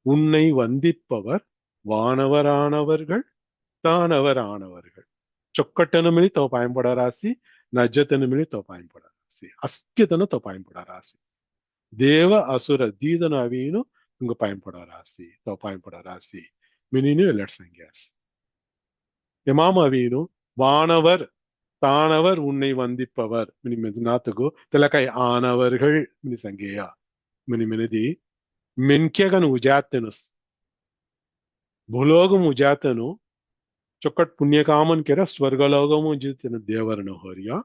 उन्नै वंदिप्पवर वानवरानवर्गळ दानवरानवर्गळ चोक्कट्टनु मिनी तो पायंपड रासी नज्जतनु मिनी तो पायंपड रासी अस्क्यतनु तो पायंपड रासी देव असुर दीदनु अवीनु तुंग पायंपड़ा राशि तो पायंपड़ा राशि मिनीनु एलट संज्ञास इमाम अवीनु वानवर तानवर उन्नै वंदिप्पवर मिनी मेदनातगो तेलकाय आनवर्गळ मिनी संज्ञेया मिनी मिनदी मेन्क्यगन उजातनुस भूलोगम उजातनु चोकट पुण्यकामन केरा स्वर्गलोगमु जितनु देवरनु होरिया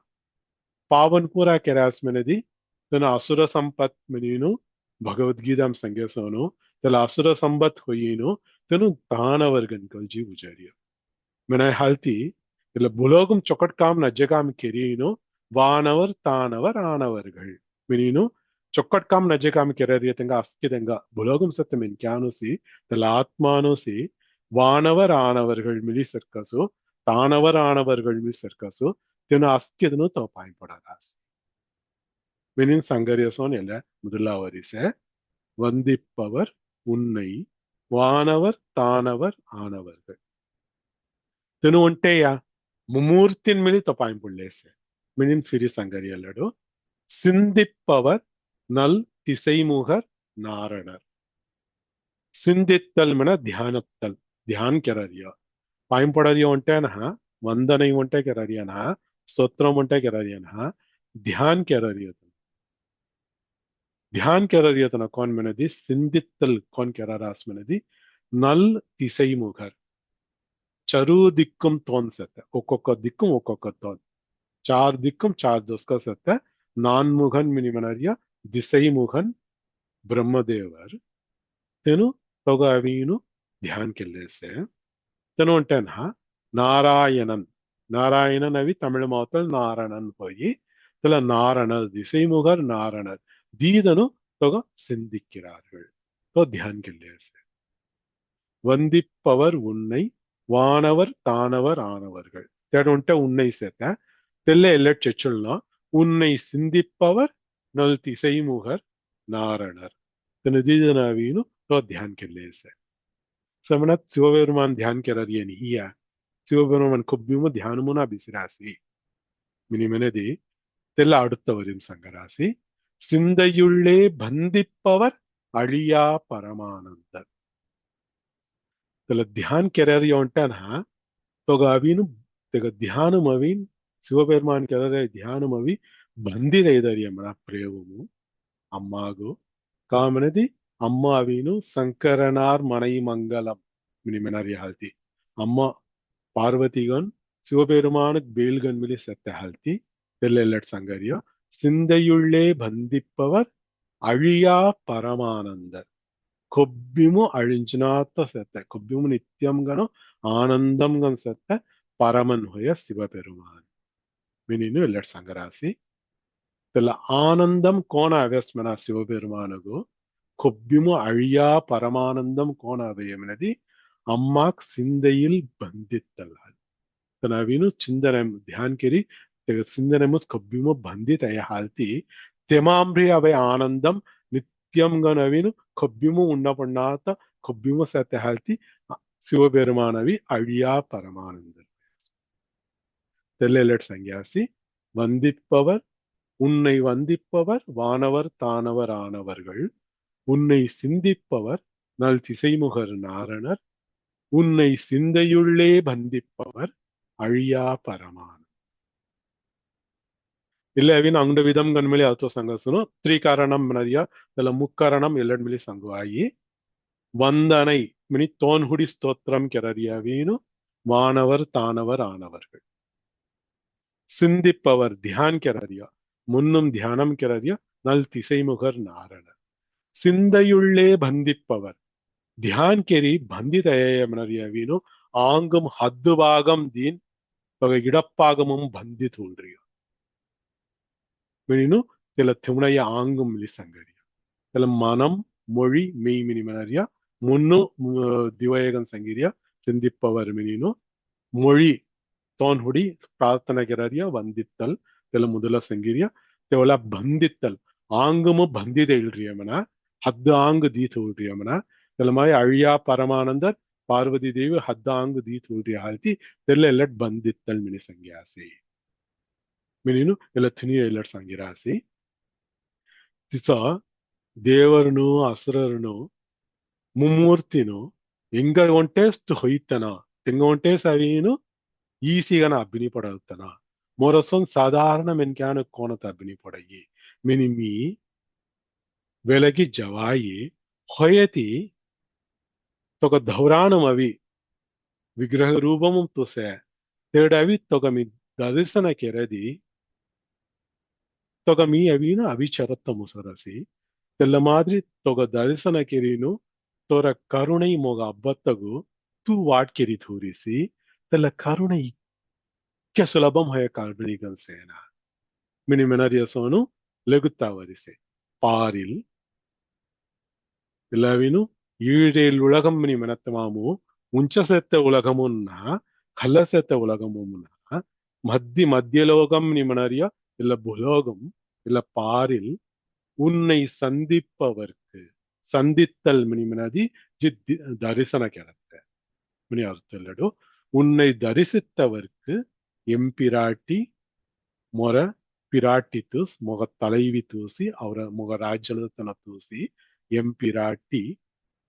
पावनपुरा केरास मिनदी तन असुर संपत् मिनीनु भगवद्गीताम संज्ञासोनु तेला असुर संबत होयेनु तेनु दानवर्गन कलजी उजारिय मैंने हालती तेला भूलोगम चौकट काम नज्जकाम केरीनु वानवर तानवर आनवर्गळ मिनीनु चौकट काम नज्जकाम केरिय तेंगा अस्किदेंगा भूलोगम सत्य में क्यानुसी तेला आत्मानुसी वानवर आनवर्गळ मिली सर्कसु तानवर आनवर्गळ मिली सर्कसु तेनु अस्किदनु तो पायंपडारास மினின் சங்கரியசோன் எல்ல முதலாவரிச வந்திப்பவர் உன்னை வானவர் தானவர் ஆனவர்கள் தெனு ஒன்டேயா மும்மூர்த்தின் மினி தொப்பாயம் புள்ளேச மினின் ஃபிரி சங்கரி அல்லடு சிந்திப்பவர் நல் திசைமுகர் நாரணர் சிந்தித்தல் மின தியானத்தல் தியான் கெரரியா பாயம்படரியா ஒன்டேனா வந்தனை ஒன்டே கெரரியானா ஸ்தோத்திரம் ஒன்டே கெரரியானா ध्यान क्या रही है ध्यान क्या रही है कौन मैंने दी सिंधितल कौन क्या रास मैंने दी नल तिसई मुगर चरु दिक्कम तोन सत्य ओकोक दिक्कम ओकोक तोन चार दिक्कम चार दोस्का सत्य नान मुगन मिनी मनरिया दिसई मुगन ब्रह्मदेवर तेनु तोगा अवीनु ध्यान के लिए से तेनु अंटन हा नारायणन नारायणन अवी तमिल मावतल नारायणन होई तेला नारणर दिसई मुगर नारणर दीदनु तोग सिंधिक्किराர்கள் तो ध्यान के लिए से வந்திப்பவர் உன்னை வானவர் தானவர் ஆனவர்கள் தேடுன்ட்ட உன்னை சேர்த்த தெல்ல எல்லட் செச்சுல்லாம் உன்னை சிந்திப்பவர் நல் திசைமுகர் நாரணர் नदीजनावीनु तो ध्यान के लिए से समनत शिवबेरुमान ध्यान के ररिये नहीं है शिवबेरुमान खुब्बिमु ध्यानमुना बिसिरासी मिनी मेनेदी தெல்ல அடுத்தவரின் சங்கராசி சிந்தையுள்ளே பந்திப்பவர் அழியா பரமானந்தர் त्याला ध्यान केल्यार येवंटाना तोगा अवीन तेगा ध्यानम अवीन शिवबेरुमान केल्यार ध्यानम अवी बंदिद ऐदरिय मना प्रेवमु अम्मागु कामनदी अम्मा अवीनु शंकरनार मनै मंगलम मिनी मेनारी हालती अम्मा पार्वतीगन शिवबेरुमान बेलगन मिली सत्य हालती तेल्लेल्लट संगरिय सिंधयुल्ले बंदिप्पवर अழியா பரமானந்தர் కొబ్బిము అழிంచినాత సెత్త కొబ్బిము నిత్యం గను ఆనందం గన్ సెత్త పరమన్ హోయ శివపెరుమాన్ మినిను ఎల్లట్ సంగరాసి తెల్ల ఆనందం కోణ అవెస్మన శివపెరుమానుగు కొబ్బిము అழியா పరమానందం కోణ అవయమనది అమ్మాక్ సిందయిల్ బంధిత్తల్లాల్ తనవిను చిందనం ధ్యాన్ కెరి తెగ సిందనముస్ కొబ్బిము బంధితయ హాల్తి తెమాంబ్రి అవే ఆనందం నిత్యం గనవిను కొబ్బిము ఉన్నపన్నాత కొబ్బిము సత్య హాల్తి శివపెరుమానవి అழியா பரமானந்தர் தெல்லெல்லட் சங்கியாசி வந்திப்பவர் உன்னை வந்திப்பவர் வானவர் தானவர் ஆனவர்கள் உன்னை சிந்திப்பவர் நல் திசைமுகர் நாரணர் உன்னை சிந்தையுள்ளே பந்திப்பவர் அழியா பரமானந்தர் ಇಲ್ಲ ಅವಿನ ಅಂಗಡ ವಿಧಂ ಗನ್ಮೇಲೆ ಆತೋ ಸಂಗಸನು ತ್ರಿಕಾರಣಂ ಮನರಿಯ ತಲ ಮುಕ್ಕರಣಂ ಎಲ್ಲಡ್ ಮೇಲೆ ಸಂಗುವಾಯಿ ವಂದனை மினி தோன்ஹுடி ஸ்தோத்திரம் கெரறிய வீணு வானவர் தானவர் ஆனவர்கள் சிந்திப்பவர் தியான் கெரறிய முன்னும் தியானம் கெரறிய நல் திசைமுகர் நாரணர் சிந்தையுள்ளே பந்திப்பவர் தியான் கெரி பந்திதய மனறிய வீணு ஆங்கும் ஹத்து பாகம் தீன் இடப்பாகமும் பந்தி தோன்றிய மினினு தெல திமுனைய ஆங்கும் மிலி சங்கரியா தெல மனம் மொழி மெய் மினி மனரியா முன்னு திவயகன் சங்கிரியா சிந்திப்பவர் மினினு மொழி தோன்ஹுடி பிரார்த்தனை கெரரியா வந்தித்தல் தெல முதல சங்கிரியா தெவல பந்தித்தல் ஆங்குமு பந்தித இல்றியமன ஹத்து ஆங்கு தீத் உள்றியமன தெலமாய் அழியா பரமானந்தர் பார்வதி தேவி ஹத்து ஆங்கு தீத் உள்றிய ஹால்ತಿ தெல்ல எல்லட் பந்தித்தல் மினி சங்கியாசி मिनिनु ಎಲ್ಲ ತಿನಿಯ ಎಲ್ಲಟ್ ಸಂಗಿರಾಸಿ ತಿಸ ದೇವರನು ಅಸುರರನು ಮುಮ್ಮೂರ್ತಿನು ಎಂಗ ಒಂಟೇಸ್ತು ಹೊಯ್ತನ ತೆಂಗ ಒಂಟೇಸ್ ಅವೀನು ಈಸಿಗನ ಅಭಿನಿ ಪಡಲ್ತನ ಮೊರಸೊನ್ ಸಾಧಾರಣ ಮೆನ್ಕ್ಯಾನ ಕೋಣತ ಅಭಿನಿ ಪಡಯಿ ಮಿನಿಮಿ వెలగి జవాయి హొయతి తొగ ధౌరాణం అవి విగ్రహ రూపము తుసే తేడవి తొగ మీ దర్శన కెరది తొగ మీ అవిను అవిచరత్త ముసరసి తెల్ల మాదిరి తొగ దర్శన కెరీను తొర కరుణై మొగ అబ్బత్తగు తూ వాట్కెరి తూరిసి తెల్ల కరుణ ಇಕ್ಕ ಸುಲಭಂ ಹೊಯ ಕಾಲ್ಬನಿಗನ್ ಸೇನ ಮಿನಿ ಮೆನರಿಯಸೋನು ಲಗುತ್ತಾ ವರಿಸೆ ಪಾರಿಲ್ ಎಲ್ಲವಿನು ஈழேல் உலகம் மினி மெனத்தமாமு உஞ்சசெத்த உலகமுன்னா கல்லசெத்த உலகமுன்னா மத்தியலோகம் நீ மனறியா இல்ல புலோகம் இல்ல பாரில் உன்னை சந்திப்பவர்க்கு சந்தித்தல் மினி மனதி ஜித்தி தரிசன கெரத்த மினி அர்த்தல்லடு உன்னை தரிசித்தவர்க்கு எம்பிராட்டி ಮೊರ ಪಿರಾಟಿ ತೂಸ್ ಮೊಗ ತಲೈವಿ ತೂಸಿ ಅವರ ಮೊಗ ರಾಜ್ಯಲತನ ತೂಸಿ ಎಂಪಿರಾಟಿ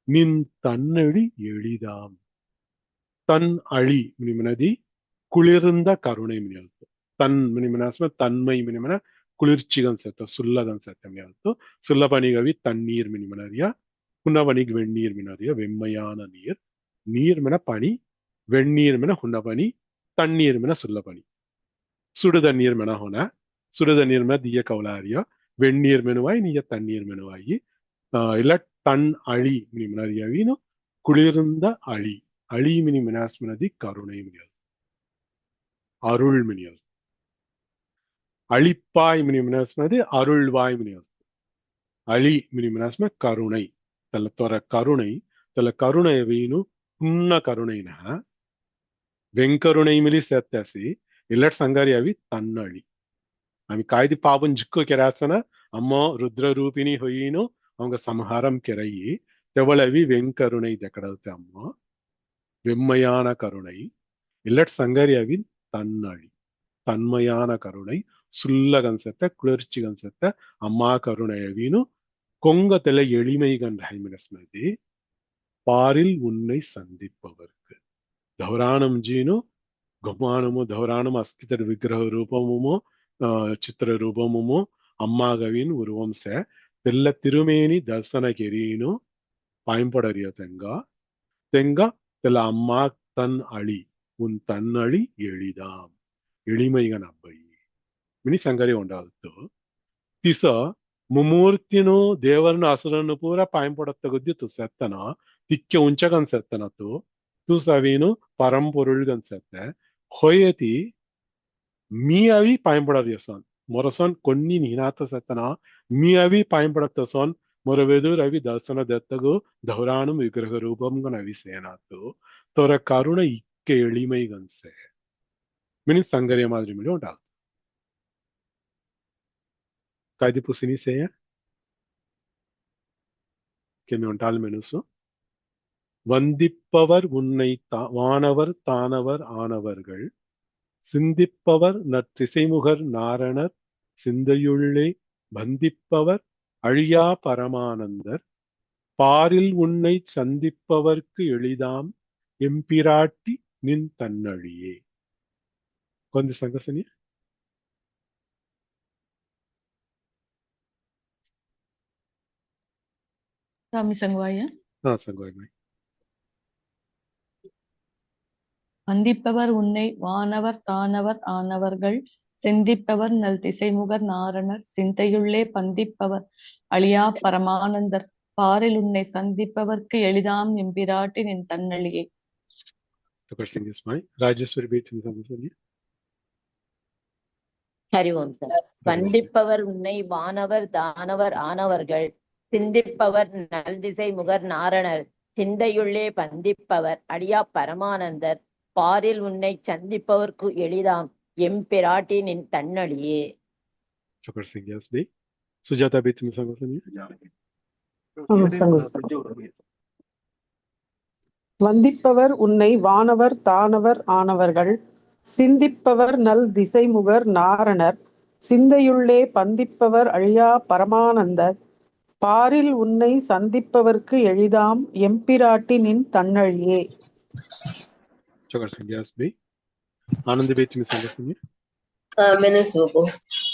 ನಿನ್ ತನ್ನಡಿ ಎಳಿದಾಮ್ தன் அழி மினிமனதி குளிர்ந்த கருணை மினியல்ತು தன் மினிமனாஸ்ம தன்மை மினிமன குளிர்ச்சிகன் செத்த சுல்லகன் செத்த மினியல்ತು சுல்லபனிகவி தண்ணீர் மினிமனரியா ಹುನ್ನವನಿಗೆ வெந்நீர் மினறியா வெம்மையான நீர் நீர் மின பனி வெந்நீர் மின ಹುನ್ನವನಿ தண்ணீர் மின சுல்லபனி சுடுதண்ணீர் மின ಹೊನ சுடுதண்ணீர் மின ದಿಯ ಕೌಲಾರಿಯ வெந்நீர் மெனுவாய் நீய தண்ணீர் மெனுவாயி இல்ல தன் அழி மினிமனரியா வீணு குளிர்ந்த அழி அழி மினி மினாஸ்மனதி கருணை மினியல் அருள் மினியல் அழிப்பாய் மினி மினாஸ்மனதி அருள்வாய் மினியல் Ali miniminasma karunai. Tala tora karunai. Tala karunai vinu punna karunai na. Venkarunai mili settasi. Illat sangari avi tannali. Ami kaidi pavan jikko kerasana. Amma rudra rupini hoyino. Avanga samharam kerayi. Tevalavi venkarunai dekadalte amma. Vemmayana karunai. Illat sangari avi tannali. தன்மையான கருணை சுல்ல கன்செப்ட குளிர்ச்சி கன்செப்ட அம்மா கருணைய வீணு கொங்கத்தில எளிமை கண்ட ஹைமினஸ்மதி பாரில் உன்னை சந்திப்பவர்க்கு தௌராணம் ஜீனு கமானமோ தௌராணம் அஸ்கிதர் விக்கிரக ரூபமுமோ சித்திர ரூபமுமோ அம்மாகவின் உருவம் சே தெல்ல திருமேனி தர்சன கெரீனு பயன்படறிய தெங்கா தெல்ல அம்மா தன் அழி உன் தன்னழி எளிதாம் எளிமைகன் அಬ್ಬಯಿ ಮಿನಿ ಸಂಗರಿ ಉಂಟಾಗುತ್ತು ತಿಸ ಮುಮೂರ್ತಿನು ದೇವರನ್ನು ಹಸುರನ್ನು ಪೂರ ಪಾಯಂಪಡತ್ತಗುದ್ದಿ ತುಸೆತ್ತನ ತಿಕ್ಕೆ ಉಂಚಗನ್ಸೆತ್ತನತು ತುಸವೀನು ಪರಂಪೊರುಳ್ಗನ್ಸೆತ್ತೆ ಹೊಯತಿ ಮೀ ಅವಿ ಪಾಯಂಪಡರಿಯಸನ್ ಮೊರಸನ್ కొన్ని ನಿನಾತ ಸೆತ್ತನ ಮೀ ಅವಿ ಪಾಯಂಪಡತ್ತಸನ್ ಮೊರವೆದು ರವಿ ದರ್ಶನ ದತ್ತಗು ಧೌರಾಣು ವಿಗ್ರಹ ರೂಪಂಗನ ಅವಿ ಸೇನಾತು ತೊರ ಕರುಣ ಇಕ್ಕೆ ಎಳಿಮೈಗನ್ಸೆ ಮಿನಿ ಸಂಗರಿಯ ಮಾದರಿ ಮೇಲೆ ಉಂಟಾಗುತ್ತೆ Kaidi pusini seya kemi ontal menusu வந்திப்பவர் உன்னை வானவர் தானவர் ஆனவர்கள் சிந்திப்பவர் நற்திசைமுகர் நாரணர் சிந்தையுள்ளே பந்திப்பவர் அழியா பரமானந்தர் பாரில் உன்னை சந்திப்பவர்க்கு எளிதாம் எம்பிராட்டி நின் தன்னழியே கொஞ்சம் சங்கசனி சாமி சங்குவாயா சங்கோய் வந்திப்பவர் உன்னை வானவர் தானவர் ஆனவர்கள் சிந்திப்பவர் நல் திசைமுகர் நாரணர் சிந்தையுள்ளே பந்திப்பவர் அழியா பரமானந்தர் பாரில் உன்னை சந்திப்பவர்க்கு எளிதாம் எம்பிராட்டி நின் தன்னழியே ராஜேஸ்வரி ஹரி ஓம் சார். வந்திப்பவர் உன்னை வானவர் தானவர் ஆனவர்கள் சிந்திப்பவர் நல் திசை முகர் நாரணர் சிந்தையுள்ளே பந்திப்பவர் அடியா பரமானந்தர் பாரில் உன்னை சந்திப்பவர்க்கு எளிதாம் எம்பிராட்டி நின் தன்னழியே. சுஜாதா வந்திப்பவர் உன்னை வானவர் தானவர் ஆனவர்கள் சிந்திப்பவர் நல் திசைமுகர் நாரணர் சிந்தையுள்ளே பந்திப்பவர் அழியா பரமானந்தர் பாரில் உன்னை சந்திப்பவர்க்கு எளிதாம் எம்பிராட்டி நின் தன்னழியே.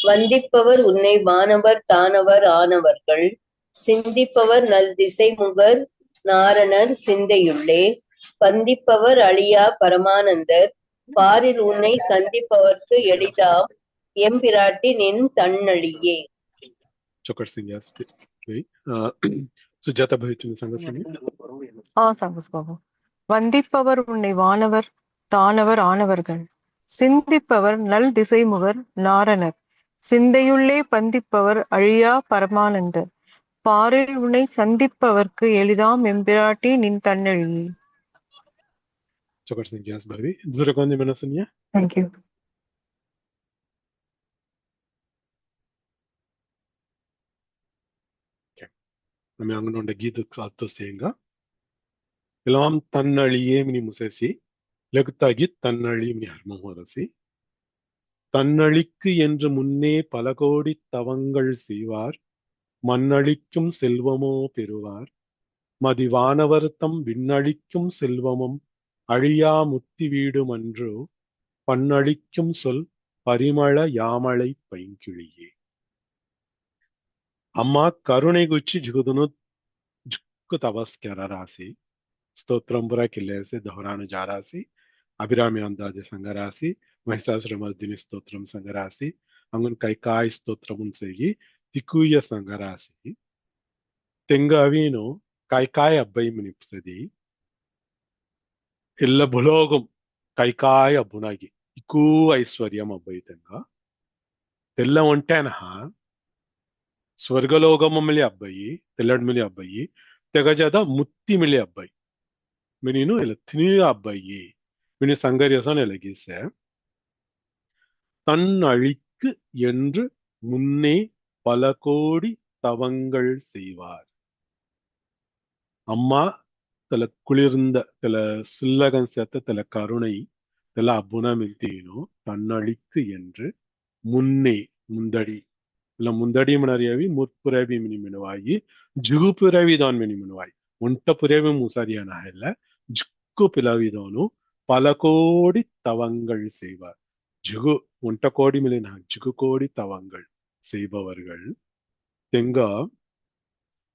வந்திப்பவர் உன்னை வானவர் தானவர் ஆனவர்கள் சிந்திப்பவர் நல் திசைமுகர் நாரணர் சிந்தையுள்ளே பந்திப்பவர் அழியா பரமானந்தர் பாரில் உன்னை சந்திப்பவர்க்கு எளிதாம் எம்பிராட்டி நின் தன்னழியே. சுஜாதா வந்திப்பவர் உன்னை வானவர் தானவர் ஆனவர்கள் சிந்திப்பவர் நல் திசைமுகர் நாரணர் சிந்தையுள்ளே பந்திப்பவர் அழியா பரமானந்தர் பாரில் உன்னை சந்திப்பவர்க்கு எளிதாம் எம்பிராட்டி நின் தன்னழியே. Thank you. நம்ம அங்கனோட கீதக்கு அர்த்தம் செய்யுங்க. எல்லாம் தன்னழியே மினி முசசி லகுத்தாகி தன்னழி மினி ஹர்மஹோரசி தன்னழிக்கு என்று முன்னே பல கோடி தவங்கள் செய்வார் மண்ணளிக்கும் செல்வமோ பெறுவார் மதிவானவர்த்தம் விண்ணளிக்கும் செல்வமும் அழியா முத்தி வீடும் அன்றோ பண்ணளிக்கும் சொல் பரிமள யாமளை பைங்கிழியே. అమ్మా కరుణை గుచ్చి జుగుదును జుక్కు తపస్కర రాసి స్తోత్రంబుర కిల్లేసి దహరాను జారాసి అభిరామి అందాజ సంగరాసి మహిషాసురమర్దిని స్తోత్రం సంగరాసి అంగున్ కైకాయ స్తోత్రమున్ సెయ్యి తిక్కుయ సంగరాసి తెంగ అవీను కైకాయ అబ్బాయి మునిప్సది ఇల్ల భులోగం కైకాయ అబ్బునాగి ఇక్కూ ఐశ్వర్యం అబ్బాయి తెంగ తెల్ల ఒంటేనహ ಸ್ವರ್ಗಲೋಕಮಲ್ಲಿ ಅಬ್ಬಯಿ ತೆಲ್ಲಡ್ಮಿಲಿ ಅಬ್ಬಯಿ ತೆಗಜದ ಮುತ್ತಿಮಿಲಿ ಅಬ್ಬಯಿ ಮಿನಿನು ಇಲ್ಲ ತಿನಿಯ ಅಬ್ಬಯಿ மினி சங்கரியசன் இலகிச தன் அழிக்கு என்று முன்னே பல கோடி தவங்கள் செய்வார். அம்மா தல குளிர்ந்த தல சில்லகன் சேர்த்த தல கருணை தல அபுணமில்தீனோ தன்னழிக்கு என்று முன்னே முந்தடி இல்ல முந்தடி மினறியவி முற்புறவி மினி மினுவாயி ஜுகுப்புறவிதான் மினி மினுவாய் உண்ட புறவி முசரியான இல்ல ஜுக்கு பிளவிதோனு பல கோடி தவங்கள் செய்வார். ஜுகு உண்ட கோடி மிலின ஜுகு கோடி தவங்கள் செய்பவர்கள் தெங்க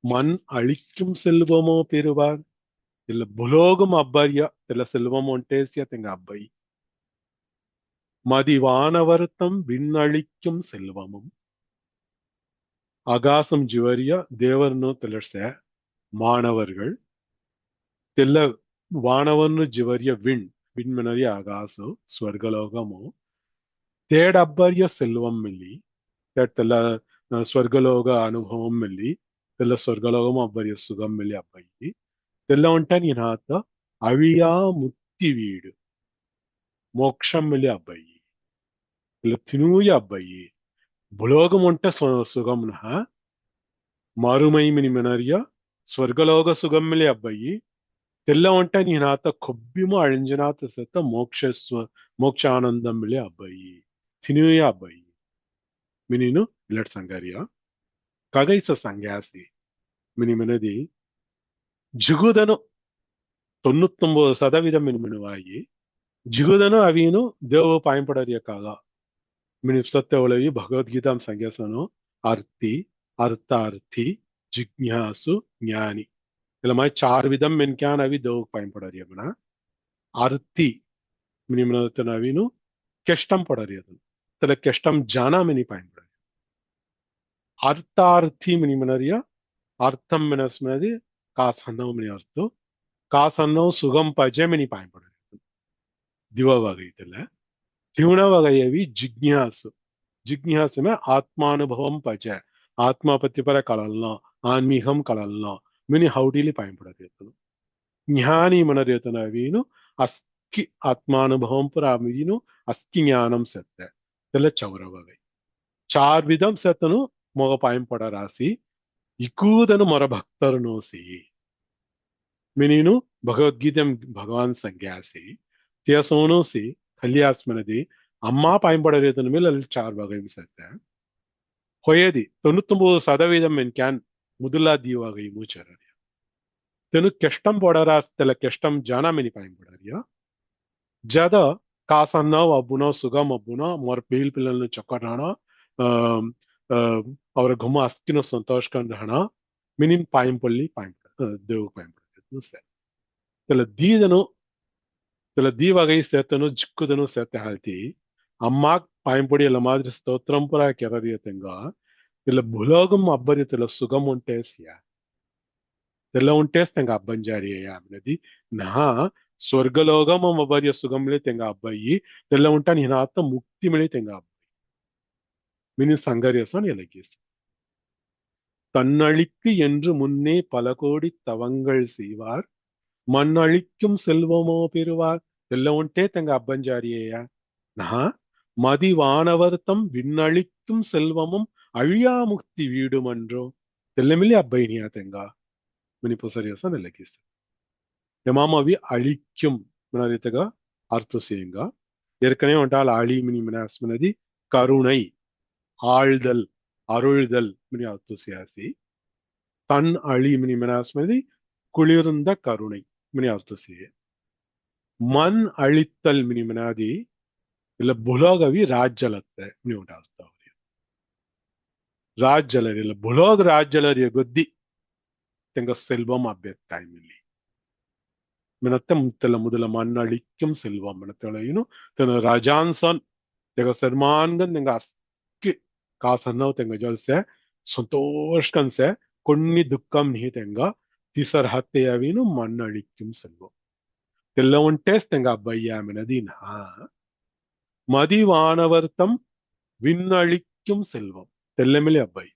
மண் அழிக்கும் செல்வமோ பெறுவார். இல்ல புலோகம் அப்பாரியா இல்ல செல்வம் ஒன்டேசியா தெங்க அப்பை மதிவானவர்த்தம் விண்ணழிக்கும் செல்வமும் ஆகாசம் ஜுவரியா தேவர்னு திலர்ச மாணவர்கள் தெல்ல வானவன்னு ஜுவரிய விண்மனரிய ஆகாசோ ಸ್ವರ್ಗಲೋಕಮೋ ತೇಡ್ ಅಬ್ಬರ್ಯ ಸೆಲ್ವಂ ಮಿಲ್ಲಿ ತೆಲ್ಲ ಸ್ವರ್ಗಲೋಕ ಅನುಭವಂ ಮಿಲ್ಲಿ ತೆಲ್ಲ ಸ್ವರ್ಗಲೋಕಂ ಅಬ್ಬರ್ಯ ಸುಗಂ ಮಿಲ್ಲಿ ಅಬ್ಬಯ್ಯಿ ತೆಲ್ಲ ಉಂಟನ್ ಏನಾತ ಅವಿಯಾ ಮುತ್ತಿ ವೀಡು ಮೋಕ್ಷಂ ಮಿಲ್ಲಿ ಅಬ್ಬಯ್ಯಿ ಇಲ್ಲ ತಿನೂಯ ಅಬ್ಬಯ್ಯಿ ಭುಲೋಗಂ ಉಂಟ ಸುಗಂನ ಮಾರುಮೈ ಮಿನಿ ಮೆನರಿಯ ಸ್ವರ್ಗಲೋಕ ಸುಗಂ ಮಿಲ್ಲಿ ಅಬ್ಬಯ್ಯಿ తెల్ల వంట నేనాత కొబ్బిమో అழிంజనాత సత మోక్షానందం మిలే అబ్బాయి తినుయ అబ్బాయి మినిను ఇల్లట్ సంగారియా కగైస సంగాసి మిని మినది జిగుదను 99% మిని మినువాయి జిగుదను అవీను దేవ పాయింపడరియకాಗ మిని సత్య ಒಳವಿ ಭಗವದ್ಗೀತಾಂ ಸಂಗ್ಯಾಸನು ಅರ್ಥಾರ್ಥಿ ಜಿಜ್ಞಾಸು ಜ್ಞಾನಿ இல்ல चार विधम मेनक्यान अभी दो पाइन पढ़ रही है बना आरती मिनी मनोतन अभी नु केष्टम पढ़ रही है तले केष्टम जाना मिनी पाइन पढ़ रही अर्थार्थी मिनी मन रही अर्थम मिनस में दी कासन्नव मिनी अर्थो कासन्नव सुगम पजे मिनी पाइन पढ़ रही दिवा वगैरह तले दिवना वगैरह भी जिज्ञासु में आत्मानुभवम पजे आत्मापत्ति पर कललना आन्मीहम कललना मिनी हौडीली पायपड़ेतनु ज्ञानी मनरेतन अवीनु अस्कि आत्मानुभवं पर अवीनु अस्कि ज्ञानम सत्य तेल चौरवगै चार विधम सतनु मोग पायपड़ राशि इकूदनु मोर भक्तरनोसी मिनीनु भगवद्गीता भगवान संज्ञासी त्यसोनोसी कल्यास्मनदी अम्मा पायपड़रेतनु मिल चार वगै सत्य होयदी 99% मेन क्यान मुदुला दीवागई मुचररिया तेनु केष्टम पड़रास तेल केष्टम जाना मिनी पाइन पड़रिया ज्यादा कासन्नव अब्बुनो सुगम अब्बुनो मोर पील पिलनु चक्कराना और घुमा अस्किनो संतोष कर रहना मिनी पाइन पल्ली पाइन देव पाइन पड़ते से तेल दीवागई सेतनु जिक्कुदनु सेते हालती अम्मा पाइन पड़ी ಎಲ್ಲ ಮಾದ್ರಿ ಸ್ತೋತ್ರಂ ಪರ ಕೆರರಿಯ ತೆಂಗ ಇಲ್ಲ ಭುಲೋಗಂ ಅಬ್ಬರಿತಲ ಸುಗಂ ಉಂಟೇಸ್ಯ తెల్ల ఉంటేస్ తెంగ అబ్బంజారియా అన్నది నా స్వర్గలోకం అబ్బర్య సుగంలే తెంగ అబ్బాయి తెల్ల ఉంటా నినాత ముక్తి మిలి తెంగ అబ్బాయి மினி சங்கரியசன் இலகிஸ் தன்னழிக்கு என்று முன்னே பல கோடி தவங்கள் செய்வார் மண்ணழிக்கும் செல்வமோ பெறுவார் తెల్ల ఉంటే తెంగ అబ్బంజారియా నా மதிவானவர்த்தம் விண்ணழிக்கும் செல்வமும் அழியா முக்தி வீடுமன்றோ தெல்லமில்லி அப்பைனியா தெங்கா மினி பொசரியசன் இலகிஸ் எமாமவி அழிக்கும் மினரித்தக அர்த்த செய்யுங்க ஏற்கனவே ஒன்றால் அழி மினி மினாஸ்மினதி கருணை ஆழ்தல் அருள்தல் மினி அர்த்த செய்யாசி தன் அழி மினி மினாஸ்மினதி குளிர்ந்த கருணை மினி அர்த்த செய்ய மண் அழித்தல் மினி மினாதி ಇಲ್ಲ ಭುಲೋಗವಿ ರಾಜ್ಯಲತ್ತೆ ನೀವು ಉಂಟಾಗ್ತಾವ್ರಿ ರಾಜ್ಯಲರಿ ಇಲ್ಲ ಭುಲೋಗ ರಾಜ್ಯಲರಿಯ ಗೊದ್ದಿ ತೆಂಗ செல்வம் ಅಬ್ಬೇಕು ಟೈಮಲ್ಲಿ ಮಿನತ್ತೆ ಮುತ್ತೆಲ್ಲ ಮೊದಲ ಮಣ್ಣಳಿಕ್ಕಂ செல்வம் ಮಿನತ್ತೆಳೇನು ತೆನ ರಾಜಾನ್ಸನ್ ತೆಗ ಸರ್ಮಾನ್ಗನ್ ತೆಂಗ ಅಸ್ಕಿ ಕಾಸನ್ನವ್ ತೆಂಗ ಜಲ್ಸೆ ಸಂತೋಷಕನ್ಸೆ ಕೊಣ್ಣಿ ದುಃಖಂ ನಿಹಿ ತೆಂಗ ತಿಸರ್ ಹತ್ತೆಯವಿನು ಮಣ್ಣಳಿಕ್ಕಂ செல்வம் ತೆಲ್ಲ ಉಂಟೇಸ್ ತೆಂಗ ಅಬ್ಬಯ್ಯ ಮಿನದಿನ மதிவானவர்த்தம் விண்ணழிக்கும் செல்வம் தெல்லமில்லி அப்பாய்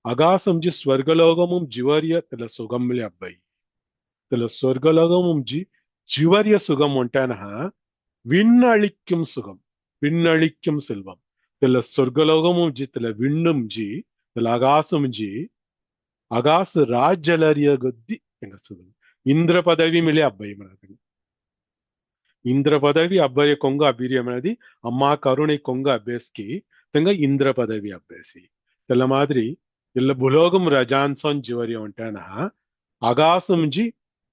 அகாசம் ஜி ஸ்வர்கலோகமும் ஜிவரிய தெல சுகம் மிளி அப்பாயி தெல ஸ்வர்கலோகமும் ஜிவரிய சுகம் ఉంటానా விண்ணளிக்கும் சுகம் விண்ணளிக்கும் செல்வம் தெல சொர்க்கலோகமும் ஜி தெல விண்ணும் ஜி தெல அகாசம் ஜி அகாசு ராஜ்ஜலரிய கொத்தி எங்க சுகம் இந்திர பதவி மிளி அப்பாயி మనకి ఇంద్ర పదవి అబ్బాయి కొంగ అభిర్యం అనేది అమ్మా కరుణை కొంగ అభ్యాస్కి తెంగ ఇంద్ర పదవి అభ్యాసి తెల్ల మాదిరి இல்ல புலோகம் ரஜான்சோன் ஜிவரியம் வந்துட்டேன்னா அகாசம்ஜி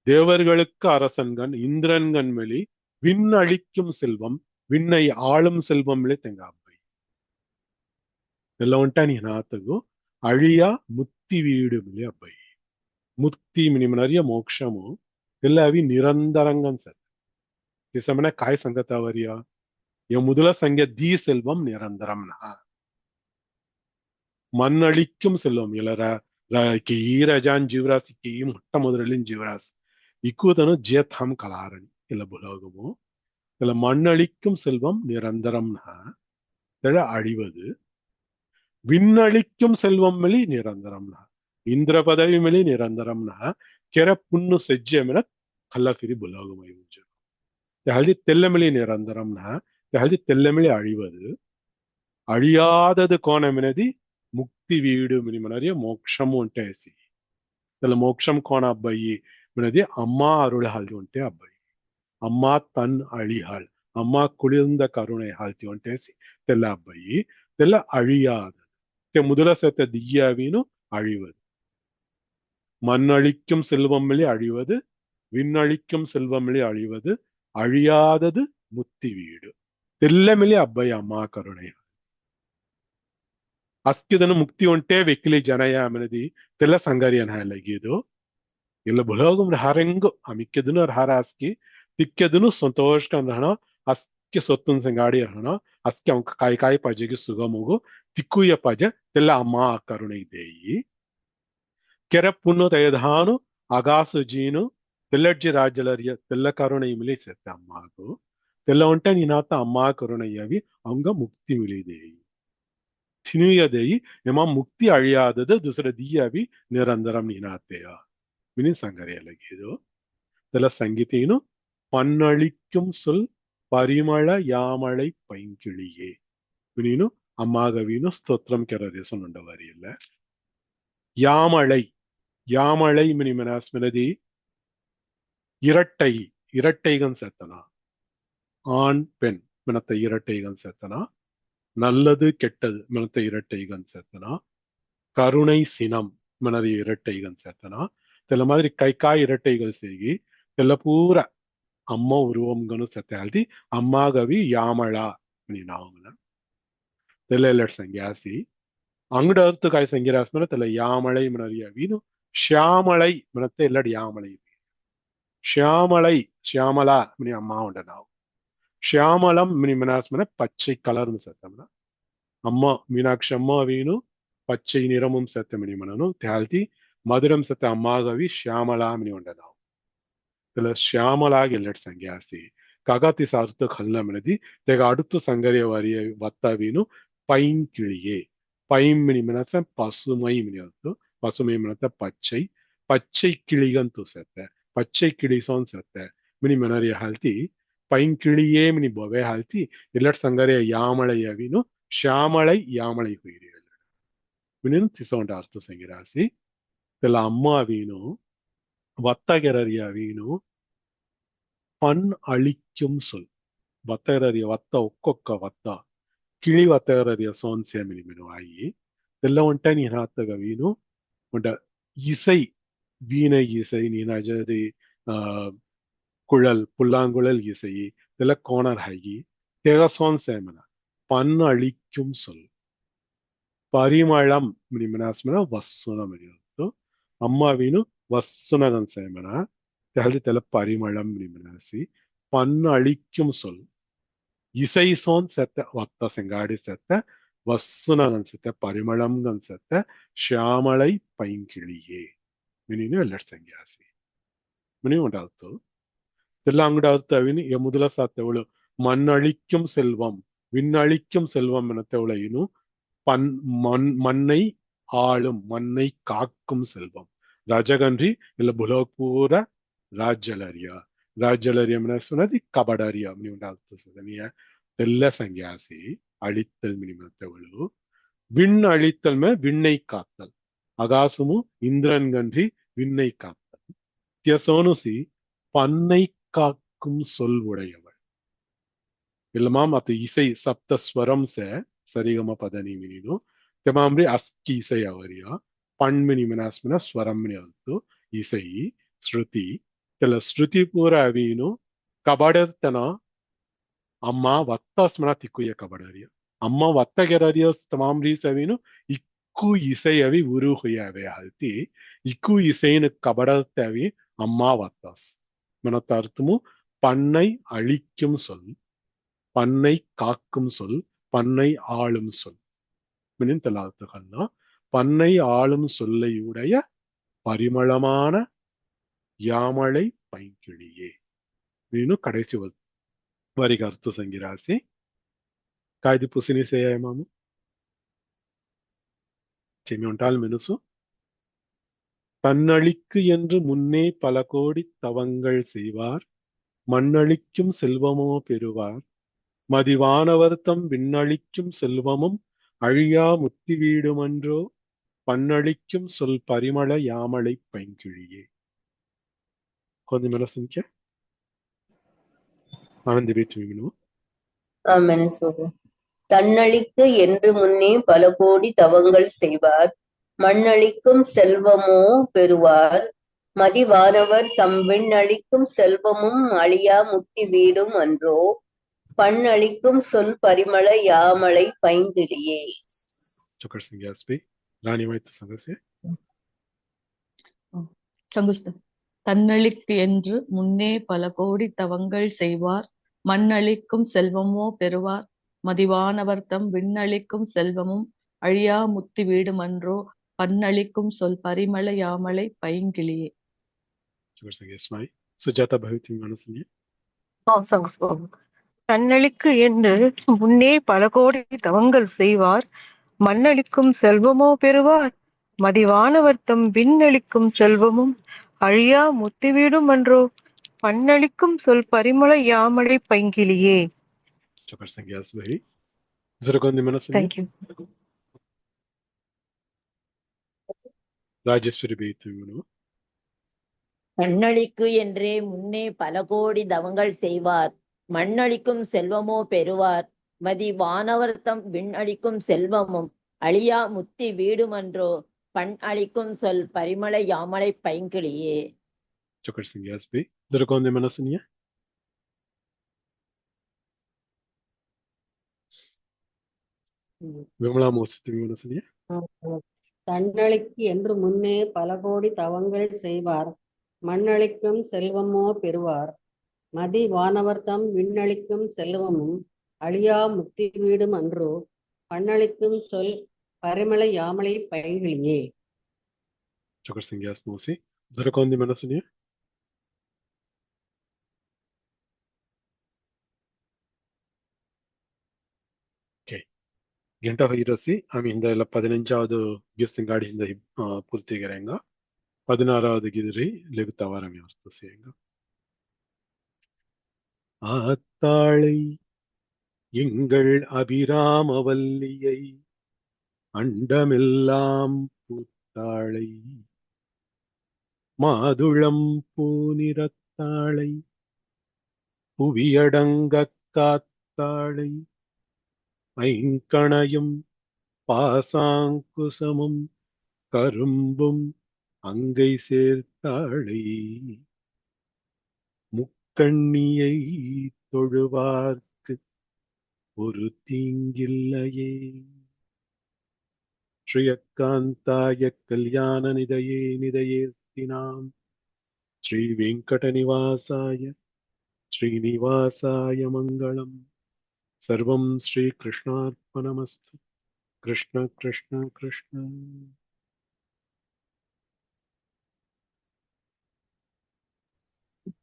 தேவர்களுக்கு அரசன்கண் இந்திரன்கண் வெளி விண்ணளிக்கும் செல்வம் விண்ணை ஆளும் செல்வம்லே தெங்க அப்பாய் இதெல்லாம் வந்துட்டா நீ நாத்துக்கு அழியா முத்தி வீடு மிளி அப்பாய் முக்தி மினிமனரிய மோட்சமும் ಎಲ್ಲ ಅವಿ ನಿರಂತರಂಗನ್ ಸರ್ ಈ ಸಮಯ ಕಾಯ್ ಸಂಗತಾವರಿಯ ಯ ಮೊದಲ ಸಂಖ್ಯೆ ದಿ செல்வம் நிரந்தரம்னா மண்ணளிக்கும் செல்வம் இல்ல ಈ ರಜಾನ್ ಜೀವರಾಶಿಗೆ ಈ ಮೊಟ್ಟ ಮೊದಲಿನ ಜೀವರಾಶಿ ಇಕ್ಕೂತನು ಜೇಥಂ ಕಲಾರಣಿ ಇಲ್ಲ புலோகமோ இல்ல மண்ணளிக்கும் செல்வம் நிரந்தரம்னா அழிவது விண்ணளிக்கும் செல்வம் மெலி நிரந்தரம்னா ಇಂದ್ರ ಪದವಿ ಮೇಲೆ ನಿರಂತರಂನ ಕೆರೆ ಪುಣ್ಣು ಸಜ್ಜೆ ಮೇಲೆ ಕಲ್ಲಫಿರಿ ಬುಲೋಗಮೈ ಉಂಜು ಹಳದಿ ತೆಲ್ಲಮಿಳಿ ನಿರಂತರಂನ ಹಳದಿ ತೆಲ್ಲಮಿಳಿ ಅழிவது அழியாதது கோணமினதி முக்தி வீடு மினிமனரிய மோட்சம் ఉంటేసి తెల్ల మోక్షం కోణ అబ్బాయి మినది అమ్మా అరుళ హాల్తి ఉంటే అబ్బాయి అమ్మా తన్ అழிహాள் అమ్మా కుளிர்ந்த கருணை హాల్తి ఉంటేసి తెల్ల అబ్బాయి తెల్ల அழியாதது முதல சேர்த்த திவ்யாவினும் அழிவது மண்ணளிக்கும் செல்வம் வெளி அழிவது விண்ணளிக்கும் செல்வம் வெளி அழிவது அழியாதது முத்தி வீடு தெல்லமிலி அப்பாய் அம்மா கருணை ಅಸ್ಕಿದನು ಮುಕ್ತಿ ಉಂಟೆ ವೆಕ್ಕಿಲಿ ಜನಯ ಅಮನದಿ ತೆಲ್ಲ ಸಂಗರಿಯನ್ ಹಾಲಗಿದು ಇಲ್ಲ ಬುಲೋಗಂ ಹಾರೆಂಗು ಅಮಿಕ್ಕೆದನು ಹಾರ ಅಸ್ಕಿ ತಿಕ್ಕೆದನು ಸಂತೋಷಕನ್ ರಹಣ ಅಸ್ಕಿ ಸೊತ್ತನ್ ಸಂಗಾಡಿ ರಹಣ ಅಸ್ಕಿ ಅಂಕ ಕಾಯಿ ಕಾಯಿ ಪಜೆಗೆ ಸುಗಮುಗು ತಿಕ್ಕುಯ ಪಜ ತೆಲ್ಲ ಅಮ್ಮ ಕರುಣೆ ದೇಯಿ ಕೆರೆ ಪುಣ್ಣು ತಯಧಾನು ಅಗಾಸು ಜೀನು ತೆಲ್ಲಡ್ಜಿ ರಾಜ್ಯಲರಿಯ ತೆಲ್ಲ ಕರುಣೆ ಮಿಲಿ ಸೆತ್ತ ಅಮ್ಮಗೂ ತೆಲ್ಲ ಉಂಟೆ ನೀನಾತ ಅಮ್ಮ ಕರುಣೆಯವಿ ಅವಂಗ ಮುಕ್ತಿ ಮಿಲಿದೇಯಿ தினுயதேயி எமா முக்தி அழியாதது துசர தீயாவி நிரந்தரம் நீனாத்தேயா மினி சங்கரையலகிதோ தெல சங்கீதீனு பன்னளிக்கும் சொல் பரிமள யாமளை பைங்கிளியே மினினு அம்மாகவீனு ஸ்தோத்திரம் ಕೆರದೆ சொன்னண்டவரியில்ல யாமளை யாமளை மினி மனாஸ்மினதி இரட்டை இரட்டைகன் சேத்தனா ஆண் பெண் மினத்தை இரட்டைகன் சேத்தனா நல்லது கெட்டது மினத்தை இரட்டைகன் சேத்தனா கருணை சினம் மினதி இரட்டைகன் சேத்தனா தெல்ல மாதிரி கைக்காய் இரட்டைகள் சேகி தெல்ல பூர அம்மா உருவம்கனு செத்தால்தி அம்மாகவி யாமளா நாவுங்கன தெல்ல ಎಲ್ಲೆಡ್ ಸಂಗ್ಯಾಸಿ ಅಂಗಡ ಅರ್ಥ ಕಾಯಿ ಸಂಗ್ಯಾಸ್ಮನ ತೆಲ್ಲ ಯಾಮಳೈ ಮಿನರಿಯ ವೀನು ಶ್ಯಾಮಳೈ ಮಿನತ್ತೆ ಎಲ್ಲೆಡ್ ಯಾಮಳೈ ಶ್ಯಾಮಳೈ ಶ್ಯಾಮಲಾ மினி அம்மா உண்ட நாவு ஷியாமலம் மினி மினாஸ்மன பச்சை கலர்னு சேர்த்தம்னா அம்மா மீனாட்சி அம்மா வீணு பச்சை நிறமும் சேர்த்த மினி மனனு தேல்தி மதுரம் சேர்த்த அம்மாகவி ಶ್ಯಾಮಲಾ மினி உண்டதாவும் இதுல ಶ್ಯಾಮಲಾಗಿ ಎಲ್ಲೆಡ್ ಸಂಗ್ಯಾಸಿ ககாத்தி சார்த்து கல்ல மினதி தேக அடுத்து சங்கரிய வரிய வத்தாவீனு பைங்கிளியே பைம் மினி மினச பசுமை மினி வந்து பசுமை மினத்த பச்சை பச்சை கிளிகಂತು சேர்த்த பச்சை கிளிசோன் சேர்த்த மினி மினரிய ஹல்தி ಪೈಂಕಿಳಿಯೇ ಮಿನಿ ಬೊವೆ ಹಾಲ್ತಿ ಎಲ್ಲೆಡ್ ಸಂಗರಿಯ ಯಾಮಳೆಯ ವೀನು ಶ್ಯಾಮಳೈ ಯಾಮಳೈ ಹುಯಿರಿ ಮಿನಿನು ತಿಸೋಂಡ ಅರ್ಥ ಸಂಗಿರಾಸಿ ತೆಲ್ಲ ಅಮ್ಮ ವೀನು ವತ್ತಗೆರರಿಯ ವೀನು ಪನ್ ಅಳಿಕ್ಯುಂ சொல் வத்தகரரிய வத்த ஒக்கொக்க வத்த கிளி வத்தகரரிய சோன்சிய மினி மினு ஆயி தெல்ல உಂಟ ನೀನ್ ಹಾತಗ ವೀನು ಉಂಟ இசை வீணை இசை நீன் அஜதி குழல் புல்லாங்குழல் இசை இதெல்லாம் கோணர் ஹாகி தேகசோன் சேமன பன் அழிக்கும் சொல் பரிமளம் மினிமனாஸ்மன வசுன மினியோ அம்மாவீனு வசுனதன் சேமன தெஹதி தெல பரிமளம் மினிமனாசி பன் அழிக்கும் சொல் இசை சோன் செத்த வத்த செங்காடி செத்த வசுனதன் செத்த பரிமளம்கன் செத்த ಶ್ಯಾಮಳೈ ಪೈಂಕಿಳಿಯೇ மினினு ಎಲ್ಲೆಡ್ ಸಂಗ್ಯಾಸಿ மினி உண்டாத்து இதெல்லாம் அங்கட அர்த்தவின் முதல சாத்தவளு மண்ணளிக்கும் செல்வம் விண்ணளிக்கும் செல்வம் எனத்தவளையினும் மண்ணை ஆளும் மண்ணை காக்கும் செல்வம். ரஜகன்றி இல்ல புலோக்பூர ராஜ்யலரியா. ರಾಜ್ಯಲರ್ಯಂನ ಸುನದಿ ಕಬಡರಿಯ ಉಂಟಾಗ್ತದೆ. தெல்ல சங்கியாசி அழித்தல் மினிமத்தவளு விண் அழித்தல் விண்ணை காத்தல். அகாசுமு இந்திரன் கன்றி விண்ணை காத்தல். தியசோனுசி பண்ணை காக்கும் சொல் உடையவள். இல்லமாம் அது இசை சப்தஸ்வரம் சரிகம பதனி மினினு தெமாம்ரி அஸ்கி இசை அவரியா பண்மினி மினாஸ்மின ஸ்வரம் மினி இசை ஸ்ருதி ಕೆಲ ಶ್ರುತಿ ಪೂರ ಅವೀನು ಕಬಡತನ ಅಮ್ಮ ವತ್ತಾಸ್ಮನ ತಿಕ್ಕುಯ ಕಬಡರಿಯ ಅಮ್ಮ ವತ್ತಗೆರರಿಯ ತಮಾಮ್ರಿ ಸವೀನು ಇಕ್ಕು ಇಸೈ ಅವಿ ಉರು ಹುಯವೆ ಹಲ್ತಿ ಇಕ್ಕು இசைனு கபடத்தவி அம்மா வத்தாஸ். மனத்த அர்த்தமும் பண்ணை அழிக்கும் சொல், பண்ணை காக்கும் சொல், பண்ணை ஆளும் சொல். மினின் தெல்லாத்துகள்னா பண்ணை ஆளும் சொல்லையுடைய பரிமளமான யாமளை பைங்கிளியே. ನೀನು ಕಡೆಸಿ ವರಿಗೆ ಅರ್ಥ ಸಂಗಿರಾಸಿ ಕಾಯ್ದು ಪುಸಿನಿ ಸೇಯ ಮಾಮು ಕೆಮ್ಮಿ ಉಂಟಾಲ್ ಮೆನುಸು. தன்னழிக்கு என்று முன்னே பல கோடி தவங்கள் செய்வார், மண்ணளிக்கும் செல்வமோ பெறுவார். மதிவானவர் தம் விண்ணளிக்கும் செல்வமும் அழியா முத்தி வீடுமன்றோ, பன்னளிக்கும் சொல் பரிமள யாமளை பைங்கிழியே. கொஞ்சம் மேல சுமிக்க ஆனந்தி பேச்சு மீனு. ஆமென் சுவாமி. தன்னழிக்கு என்று முன்னே பல கோடி தவங்கள் செய்வார், மண்ணளிக்கும் செல்வமோ பெறுவார். மதிவானவர் தம் விண்ணளிக்கும் செல்வமும் அழியா முத்தி வீடும் அன்றோ, பண்ணளிக்கும் சொல் பரிமள யாமளை பைங்கிழியே. சுக்கர் சிங்காஸ்பி ராணி வைத்து சங்கசே சங்குஸ்தம். தன்னழிக்கு என்று முன்னே பல கோடி தவங்கள் செய்வார், மண்ணளிக்கும் செல்வமோ பெறுவார். மதிவானவர் தம் விண்ணளிக்கும் செல்வமும் அழியா முத்தி வீடுமன்றோ, பண்ணளிக்கும் சொல் பரிமள யாமளை பைங்கிளியே. சுக்கர் சிங்காஸ்மாய் சுஜாதா பவித்ரி மனசுனிய. சங்கஸ்பம். தன்னழிக்கு என்று முன்னே பல கோடி தவங்கள் செய்வார், மண்ணளிக்கும் செல்வமோ பெறுவார். மதிவானவர் தம் விண்ணளிக்கும் செல்வமும் அழியா முத்தி வீடும் அன்றோ, பண்ணளிக்கும் சொல் பரிமள யாமளை பைங்கிளியே. சுக்கர் சிங்காஸ்மாய் ஜரகோந்தி மனசுனிய. தேங்க்யூ. ராஜேஸ்வரி பவித்ரி மீனு. தன்னழிக்கு என்றே முன்னே பல கோடி தவங்கள் செய்வார், மண்ணளிக்கும் செல்வமோ பெறுவார். மதி வானவர் தம் விண்ணளிக்கும் செல்வமும் அழியா முத்தி வீடுமன்றோ, பண் அளிக்கும் சொல் பரிமள யாமளை பைங்கிளியே. சுக்கர் சிங்காஸ்பி ஜரகோந்தி மனசுனிய. விமலா மோசித்தி மனசுனிய. தன்னழிக்கு என்று முன்னே பல கோடி தவங்கள் செய்வார், மண்ணளிக்கும் செல்வமோ பெறுவார். மதி வானவர் தம் விண்ணளிக்கும் செல்வமும் அழியா முத்தி வீடும் அன்றோ, பண்ணளிக்கும் சொல் பரிமள யாமளை பைங்கிளியே. சுக்கர் சிங்காஸ் மோசி ஜரகோந்தி மனசுனிய. ಗಂಟ ಹೊಯ್ರಸಿ ಆಮೇಲೆ ಎಲ್ಲ 15வது ಗಿಸ್ತಿಂಗ್ ಗಾಡಿಯಿಂದ ಪೂರ್ತಿಗೆರೆಂಗ 16வது ಗಿದ್ರಿ ಲೆಗುತ್ತವಾರಮಿ ಅರ್ಥಸಿಯಂಗ. ஆத்தாளை எங்கள் அபிராமவல்லியை அண்டமெல்லாம் பூத்தாளை மாதுளம் பூநிறத்தாளை புவியடங்கக் காத்தாளை ஐங்கணையும் பாசாங்குசமும் கரும்பும் அங்கை சேர்த்தாளை முக்கண்ணியை தொழுவார்க்கு ஒரு தீங்கில்லையே. ஸ்ரீயக்காந்தாய கல்யாண நிதையே நிதையேர்த்தினாம் ஸ்ரீ வெங்கடநிவாசாய ஸ்ரீனிவாசாய மங்களம். सर्वं श्री कृष्णार्पणमस्तु. कृष्ण कृष्ण कृष्ण.